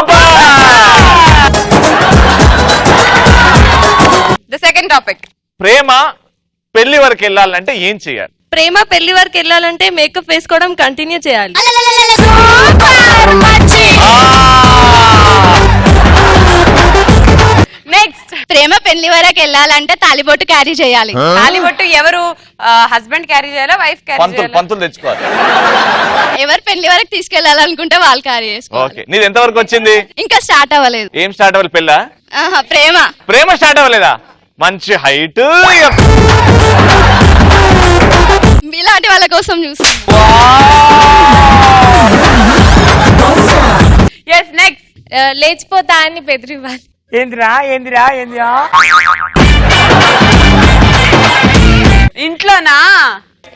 ద సెకండ్ టాపిక్. ప్రేమ పెళ్లి వరకు వెళ్ళాలంటే ఏం చేయాలి? ప్రేమ పెళ్లి వరకు వెళ్ళాలంటే మేకప్ వేసుకోవడం కంటిన్యూ చేయాలి. నెక్స్ట్, ప్రేమ పెళ్లి వరకు వెళ్ళాలంటే తాలిబొట్టు క్యారీ చేయాలి. తాలిబొట్టు ఎవరు హస్బెండ్ క్యారీ చేయాలా, వైఫ్ క్యారీ చేయాలా? పంతులు తెచ్చుకోవాలి. ఎవరు పెళ్లి వరకు తీసుకెళ్లాలనుకుంటే వాళ్ళు క్యారీ చేసుకోవాలి. ఓకే, నీది ఎంత వరకు వచ్చింది? ఇంకా స్టార్ట్ అవ్వలేదు. ఏం స్టార్ట్ అవ్వాలి? పెళ్ళా? ప్రేమ. ప్రేమ స్టార్ట్ అవ్వలేదా? మంచి హైట్ ఇలాంటి వాళ్ళ కోసం చూస్తాం. నెక్స్ట్, లేచిపోతా అని బెదిరివ్వాలి. ఏందిరా ఏందిరా ఏందిరా ఇంట్లోనా?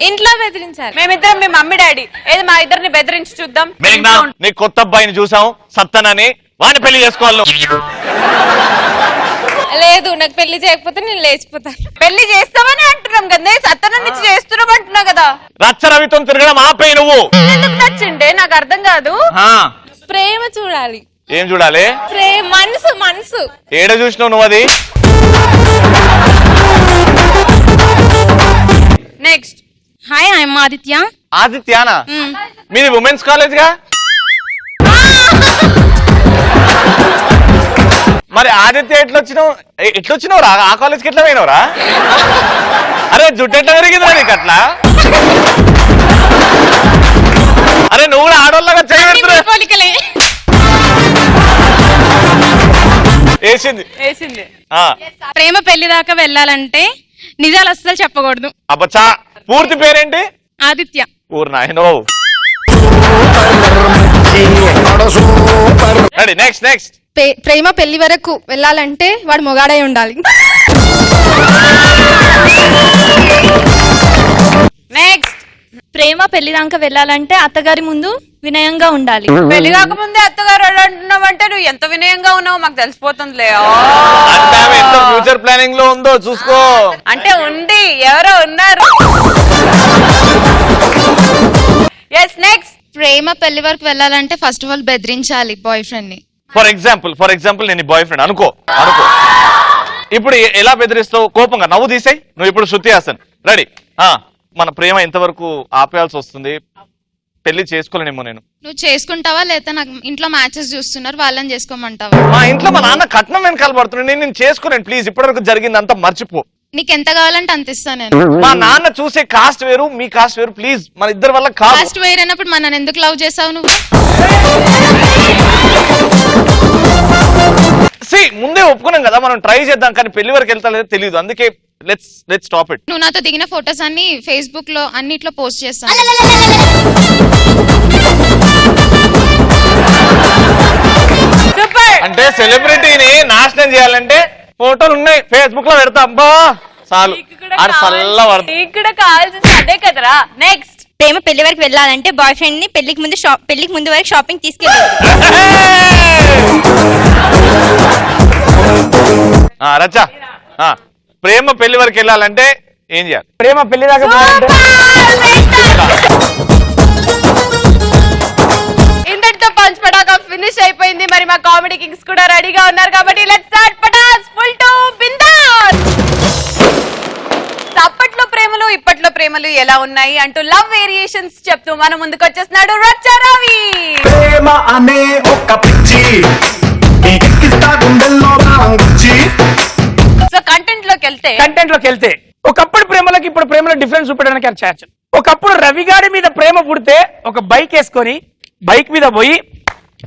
ఇంట్లో బెదిరించాలి. మేమిద్దరం మీ మమ్మీ డాడీ, ఏది మా ఇద్దరిని బెదిరించి చూద్దాం. మేఘ్నా, నీ కొత్త అబ్బాయిని చూసాం సత్తనని, వాడిని పెళ్లి చేసుకోవాలి. లేదు, నాకు పెళ్లి చేయకపోతే నేను లేచిపోతాను. పెళ్లి చేస్తామని అంటున్నాం కదా, సత్తనం నుంచి చేస్తున్నాం అంటున్నావు కదా. రచ్చ రవితో తిరగడం ఆపే నువ్వు. ఎందుకు నచ్చిండే నాకు అర్థం కాదు. ప్రేమ చూడాలి. ఏం చూడాలి? మనసు. మనసు ఏడ చూసినావు నువ్వు అది? Next, hi, I'm Aditya. ఆదిత్యానా? మీది ఉమెన్స్ కాలేజ్ గా? మరి ఆదిత్య ఎట్లొచ్చినావురా? ఆ కాలేజ్కి ఎట్లా పోయినవురా? అరే జుట్టు ఎట్లా పెరిగిందిరా నీకు అట్లా? అరే నువ్వు కూడా ఆడోళ్ళగా చేయబెడుతున్నా. వేసింది. ప్రేమ పెళ్లి దాకా వెళ్ళాలంటే నిజాలు అస్సలు చెప్పకూడదు. అబ్బచ్చా, పూర్తి పేరేంటి? ఆదిత్య. ఊరు నాయనో. నెక్స్ట్. ప్రేమ పెళ్లి వరకు వెళ్ళాలంటే వాడు మొగాడై ఉండాలి. నెక్స్ట్, ప్రేమ పెళ్లి దాకా వెళ్ళాలంటే అత్తగారి ముందు వినయంగా ఉండాలి. పెళ్లి కాకముందే అత్తగారు అంటున్నావంటే నువ్వు ఎంత వినయంగా ఉన్నావు మాకు తెలిసిపోతుందిలే. ఎంత ఫ్యూచర్ ప్లానింగ్ లో ఉందో చూసుకో. అంటే ఉంది, ఎవరో ఉన్నారు. నెక్స్ట్, ప్రేమ పెళ్లి వరకు వెళ్ళాలంటే ఫస్ట్ ఆఫ్ ఆల్ బెదిరించాలి బాయ్ ఫ్రెండ్ ని. ఫర్ ఎగ్జాంపుల్ నేను బాయ్ ఫ్రెండ్ అనుకో. ఇప్పుడు ఎలా బెదిరిస్తావు? కోపంగా నవ్వు తీసేయి. నువ్వు ఇప్పుడు శృతి హాసన్ రెడీ. మన ప్రేమ ఎంతవరకు ఆపేయాల్సి వస్తుంది? పెళ్లి చేసుకోలేనేమో నేను. నువ్వు చేసుకుంటావా లేదా నాకు ఇంట్లో మ్యాచెస్ చూస్తున్నారు వాళ్ళని చేసుకోమంటావా? మా ఇంట్లో మా నాన్న కట్నం వెనకాల పడుతున్నాడు. నేను చేసుకోలేను ప్లీజ్. ఇప్పటివరకు జరిగిందంతా మర్చిపో. నీకు ఎంత కావాలంటే అంత ఇస్తాను నేను. మా నాన్న చూసే కాస్ట్ వేరు, మీ కాస్ట్ వేరు. ప్లీజ్ మన ఇద్దరి వల్ల కాదు. కాస్ట్ వేరు అయినప్పుడు మన నన్ను ఎందుకు లవ్ చేసావు నువ్వు? ముందే ఒప్పుకున్నాం కదా, మనం ట్రై చేద్దాం. కానీ పెళ్లి వరకు వెళ్తా లేదో తెలియదు. అందుకే లెట్స్ స్టాప్ ఇట్. నువ్వు నాతో దిగిన ఫొటోస్ అన్ని ఫేస్బుక్ లో అన్నిట్లో పోస్ట్ చేస్తాను. అంటే సెలబ్రిటీని నాశనం చేయాలంటే ఫోటోలు ఉన్నాయి, ఫేస్బుక్ లో పెడతా. అబ్బా చాలు, ఇక్కడ కావాల్సింది అదే కదరా. నెక్స్ట్, ప్రేమ పెళ్లి వరకు వెళ్ళాలంటే బాయ్ ఫ్రెండ్ ని పెళ్లికి ముందు వరకు షాపింగ్ తీసుకెళ్ళాలి. రచ్చా, ప్రేమ పెళ్లి వరకు వెళ్ళాలంటే ఏం చేయాలి? ప్రేమ పెళ్లి దాకా ఇంతటితో పంచ్ పటాకా ఫినిష్ అయిపోయింది. మరి మా కామెడీ కింగ్స్ కూడా రెడీగా ఉన్నారు కాబట్టి let's start Pataas full to బిందాస్. అప్పట్లో ప్రేమలు ఇప్పట్లో ప్రేమలు ఎలా ఉన్నాయి అంటూ లవ్ వేరియేషన్స్ చెప్తూ మన ముందుకు వచ్చేస్తున్నాడు రచ్చా రవి. ప్రేమ అనే ఒక పిచ్చి సో కంటెంట్ లోకి వెళ్తే ఒకప్పుడు ప్రేమలకు ఇప్పుడు ప్రేమలో డిఫరెన్స్ చూపడానికి చేర్చు. ఒకప్పుడు రవి గారి మీద ప్రేమ పుడితే ఒక బైక్ వేసుకొని బైక్ మీద పోయి,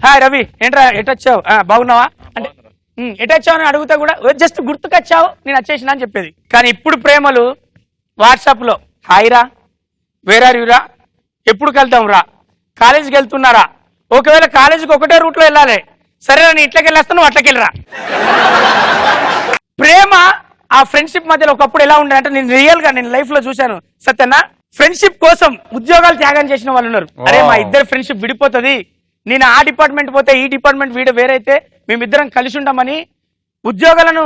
హాయ్ రవి ఏంట్రా ఎటొచ్చావు, బాగున్నావా అంటే ఎటొచ్చావు అని అడుగుతా కూడా జస్ట్ గుర్తుకొచ్చావు నేను వచ్చేసిన అని చెప్పేది. కానీ ఇప్పుడు ప్రేమలు వాట్సాప్లో హాయ్ రా, వేర్ ఆర్ యు రా, ఎప్పుడు కలుద్దాం రా, కాలేజీకి వెళ్తున్నారా, ఒకవేళ కాలేజీకి ఒకటే రూట్లో వెళ్ళాలి, సరే నేను ఇట్లకి వెళ్ళేస్తాను అట్లకి వెళ్ళరా. ప్రేమ ఆ ఫ్రెండ్షిప్ మధ్యలో ఒకప్పుడు ఎలా ఉండే అంటే నేను రియల్ గా నేను లైఫ్ లో చూశాను సత్యన్న. ఫ్రెండ్షిప్ కోసం ఉద్యోగాలు త్యాగం చేసిన వాళ్ళు ఉన్నారు. అరే మా ఇద్దరు ఫ్రెండ్షిప్ విడిపోతుంది, నేను ఆ డిపార్ట్మెంట్ పోతే ఈ డిపార్ట్మెంట్ వీడు వేరైతే మేమిద్దరం కలిసి ఉంటామని ఉద్యోగాలను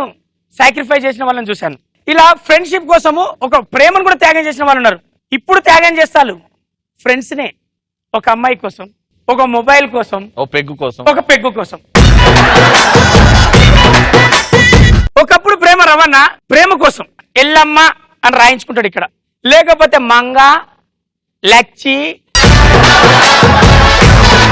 సాక్రిఫైస్ చేసిన వాళ్ళని చూశాను. ఇలా ఫ్రెండ్షిప్ కోసము ఒక ప్రేమను కూడా త్యాగం చేసిన వాళ్ళు ఉన్నారు. ఇప్పుడు త్యాగం చేస్తారు ఫ్రెండ్స్ నే, ఒక అమ్మాయి కోసం, ఒక మొబైల్ కోసం, ఓ పెగ్గు కోసం, ఒక పెగ్గు కోసం. ఒకప్పుడు ప్రేమ రవణ ప్రేమ కోసం ఎల్లమ్మ అని రాయించుకుంటాడు ఇక్కడ, లేకపోతే మంగ లచ్చి.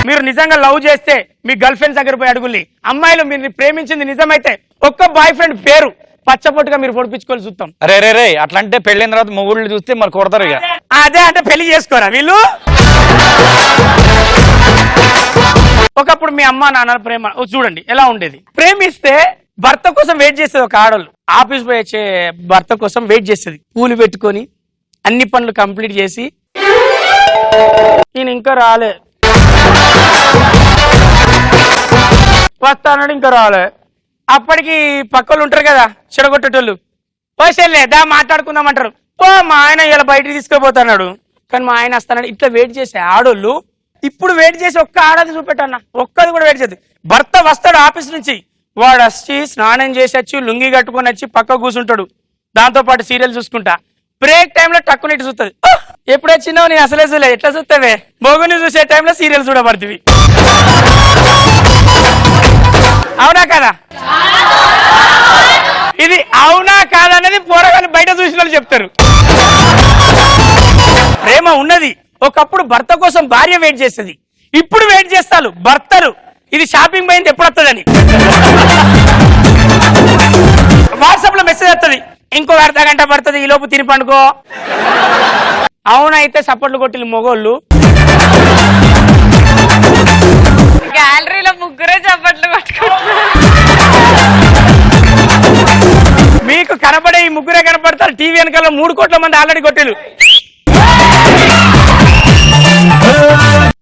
మీరు నిజంగా లవ్ చేస్తే మీ గర్ల్ ఫ్రెండ్స్ దగ్గర పోయి అడుగుల్ని, అమ్మాయిలు మీరు ప్రేమించింది నిజమైతే ఒక్క బాయ్ ఫ్రెండ్ పేరు పచ్చబొట్టుగా మీరు పొడిపించుకొని చూస్తాం. అరే రే రే అట్లా అంటే పెళ్ళైన తర్వాత మొగుళ్ళు చూస్తే మరి కొడతారు ఇక. అదే అంటే పెళ్లి చేసుకోరా వీళ్ళు. ఒకప్పుడు మీ అమ్మ నాన్న ప్రేమ చూడండి ఎలా ఉండేది. ప్రేమిస్తే భర్త కోసం వెయిట్ చేసేది ఒక ఆడోళ్ళు, ఆఫీస్ పోయి వచ్చే భర్త కోసం వెయిట్ చేసేది, పూలు పెట్టుకొని అన్ని పనులు కంప్లీట్ చేసి నేను ఇంకా రాలే వస్తానడు ఇంకా రాలే. అప్పటికి పక్కలు ఉంటారు కదా చెడగొట్టేటోళ్ళు, పోసేలే దా మాట్లాడుకుందామంటారు, ఓ మా ఆయన ఇలా బయటికి తీసుకుపోతున్నాడు కానీ మా ఆయన వస్తాడు. ఇట్లా వెయిట్ చేసే ఆడోళ్ళు ఇప్పుడు వెయిట్ చేసి ఒక్క ఆడది చూపెట్టన్న, ఒక్కది కూడా వెయిట్ చేద్ది. భర్త వస్తాడు ఆఫీస్ నుంచి, వాడు వచ్చి స్నానం చేసి వచ్చి లుంగి కట్టుకొని వచ్చి పక్క కూర్చుంటాడు, దాంతో పాటు సీరియల్ చూసుకుంటా. బ్రేక్ టైంలో టక్కున ఇటు చూస్తుంది, ఎప్పుడు వచ్చినావు నేను అసలే చూలే, ఎట్లా చూస్తావే, మొగుని చూసే టైంలో సీరియల్ చూడబడుతుంది. అవునా కదా? ఇది అవునా కాదనేది పోరగాని బయట చూసిన వాళ్ళు చెప్తారు. ప్రేమ ఉన్నది. ఒకప్పుడు భర్త కోసం భార్య వెయిట్ చేస్తుంది, ఇప్పుడు వెయిట్ చేస్తారు భర్తలు. ఇది షాపింగ్ పోయింది ఎప్పుడు వస్తుందని వాట్సాప్ లో మెసేజ్ వస్తుంది, ఇంకో అర్ధ గంట పడుతుంది, ఈ లోపు తిని పండుకో. అవునైతే సపోర్ట్లు కొట్టిన మొగోళ్ళు గ్యాలరీలో ముగ్గురే చప్పట్లు మీకు కనపడే ఈ ముగ్గురే కనపడతారు, టీవీ వెనకాల 3 కోట్ల మంది ఆల్రెడీ కొట్టేలు.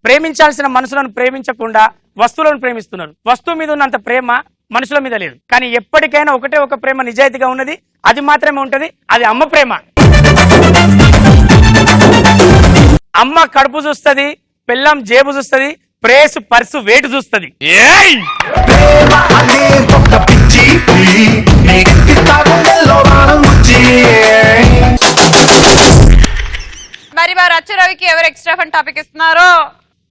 ప్రేమించాల్సిన మనుషులను ప్రేమించకుండా వస్తువులను ప్రేమిస్తున్నారు. వస్తువు మీద ఉన్నంత ప్రేమ మనుషుల మీద లేదు. కానీ ఎప్పటికైనా ఒకటే ఒక ప్రేమ నిజాయితీగా ఉన్నది, అది మాత్రమే ఉంటది, అది అమ్మ ప్రేమ. అమ్మ కడుపు చూస్తుంది, పిల్లం జేబు చూస్తుంది, ప్రేసు పర్సు వేటు చూస్తుంది. మరి వారు రవికి ఎవరు ఎక్స్ట్రా ఫన్ టాపిక్ ఇస్తున్నారో?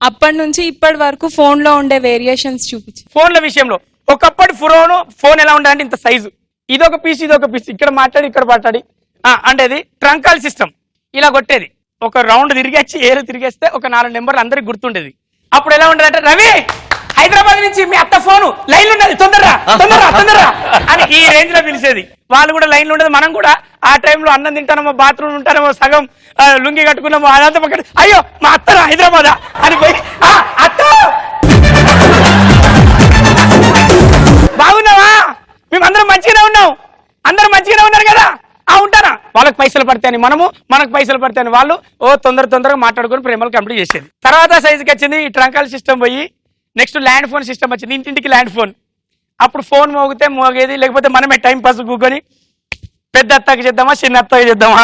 అప్పటి నుంచి ఇప్పటి వరకు ఫోన్ లో ఉండే వేరియేషన్స్ చూపించి. ఫోన్ల విషయంలో ఒకప్పటి ఫోన్ ఎలా ఉండాలంటే ఇంత సైజు, ఇదొక పీస్ ఇదొక పీస్, ఇక్కడ మాట్లాడి ఇక్కడ మాట్లాడి అంటే అది ట్రంకాల్ సిస్టమ్. ఇలా కొట్టేది, ఒక రౌండ్ తిరిగేసి ఏరు తిరిగేస్తే ఒక 4 నెంబర్లు అందరికి గుర్తుండేది. అప్పుడు ఎలా ఉండదంటే, రవి హైదరాబాద్ నుంచి మీ అత్త ఫోను లైన్ ఉన్నది, తొందరరా తొందరరా తొందరరా అని ఈ రేంజ్ లో పిలిచేది. వాళ్ళు కూడా లైన్లో ఉండేది, మనం కూడా ఆ టైంలో అన్నం తింటానమో బాత్రూమ్ ఉంటానేమో సగం లుంగి కట్టుకున్నామో అదంతా పక్కన, అయ్యో మా అత్తరా హైదరాబాదా అని పోయి అత్త బాగున్నావా, మేమందరం మంచిగానే ఉన్నాం, అందరం మంచిగానే ఉన్నారు కదా, ఉంటారా, వాళ్ళకి పైసలు పడతాయని మనము, మనకు పైసలు పడతాయని వాళ్ళు, తొందరగా మాట్లాడుకొని ప్రేమలు కంప్లీట్ చేసేది. తర్వాత సైజుకి వచ్చింది ఈ ట్రంకాల్ సిస్టమ్ పోయి నెక్స్ట్ ల్యాండ్ ఫోన్ సిస్టమ్ వచ్చింది, ఇంటింటికి ల్యాండ్ ఫోన్. అప్పుడు ఫోన్ మోగేది, లేకపోతే మనమే టైం పాస్ కూకొని పెద్ద అత్తకి చేద్దామా చిన్న అత్తకి చేద్దామా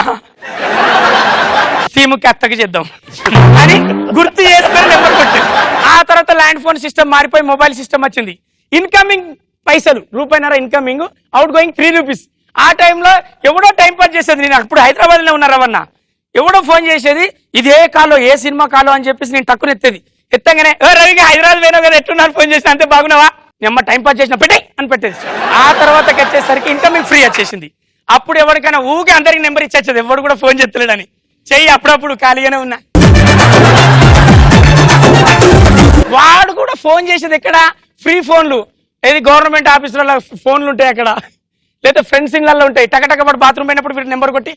సీముకి అత్తకి చేద్దాం అని గుర్తు చేసుకొని నెంబర్ కొట్టారు. ఆ తర్వాత ల్యాండ్ ఫోన్ సిస్టమ్ మారిపోయి మొబైల్ సిస్టమ్ వచ్చింది. ఇన్కమింగ్ పైసలు ₹1.5 ఇన్కమింగ్, అవుట్ గోయింగ్ ₹3. ఆ టైంలో ఎవడో టైం పాస్ చేసేది, నేను అప్పుడు హైదరాబాద్ లో ఉన్నారవన్న, ఎవడో ఫోన్ చేసేది, ఇది ఏ కాలో ఏ సినిమా కాలో అని చెప్పేసి నేను టక్కున ఎత్తగానే రవిగా హైదరాబాద్ పోయినావు కదా ఎట్టున్నారు ఫోన్ చేసిన, అంతే బాగున్నావా, నేను టైం పాస్ చేసిన పెట్టే అని పెట్టేది. ఆ తర్వాతకి వచ్చేసరికి ఇన్కమింగ్ ఫ్రీ వచ్చేసింది. అప్పుడు ఎవరికైనా ఊకే అందరికి నెంబర్ ఇచ్చేది, ఎవడు కూడా ఫోన్ చేస్తలేడని, చెయ్యి అప్పుడప్పుడు ఖాళీగానే ఉన్నా. వాడు కూడా ఫోన్ చేసేది ఎక్కడ, ఫ్రీ ఫోన్లు, ఏది గవర్నమెంట్ ఆఫీసులలో ఫోన్లు ఉంటాయి అక్కడ, లేదా ఫ్రెండ్స్ ఇళ్ళల్లో ఉంటాయి, టకటకపడి బాత్రూమ్ పోయినప్పుడు వీటి నెంబర్ కొట్టి,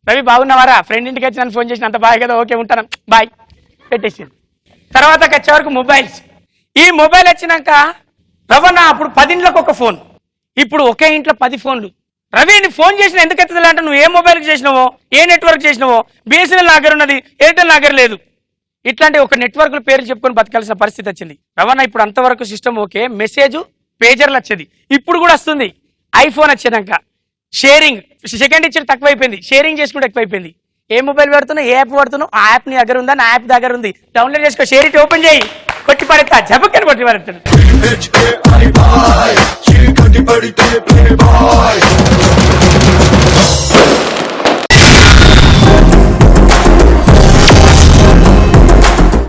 రవి బాగున్నావారా, ఫ్రెండ్ ఇంటికి వచ్చి నన్ను ఫోన్ చేసిన, అంత బాగా కదా, ఓకే ఉంటాను బాయ్ పెట్టేసింది. తర్వాత వచ్చే వరకు మొబైల్స్. ఈ మొబైల్ వచ్చినాక రవణ అప్పుడు 10 ఇంట్లోకి ఒక ఫోన్, ఇప్పుడు ఒకే ఇంట్లో 10 ఫోన్లు. రవి నీ ఫోన్ చేసిన ఎందుకు ఎత్తదిలే అంటే నువ్వు ఏ మొబైల్కి చేసినావో ఏ నెట్వర్క్ చేసినావో బిఎస్ఎన్ఎల్ నా దగ్గర ఉన్నది, ఎయిర్టెల్ నా దగ్గర లేదు. ఇట్లాంటి ఒక నెట్వర్క్ల పేరు చెప్పుకొని బతకాల్సిన పరిస్థితి వచ్చింది. రవాణా ఇప్పుడు అంతవరకు సిస్టమ్ ఓకే, మెసేజ్ పేజర్లు వచ్చేది, ఇప్పుడు కూడా వస్తుంది. ఐఫోన్ వచ్చేదాక షేరింగ్ సెకండ్ ఇచ్చేది తక్కువైపోయింది, షేరింగ్ చేసుకుంటే ఎక్కువైపోయింది. ఏ మొబైల్ పెడుతున్నావు, ఏ యాప్ పడుతున్నావు, ఆ యాప్ నీ దగ్గర ఉందా, నా యాప్ దగ్గర ఉంది, డౌన్లోడ్ చేసుకో, షేర్ ఇట్ ఓపెన్ చేయి, కొట్టి పడేస్తా, జబక్కని కొట్టి పడేస్తాడు. చీకటి పడితే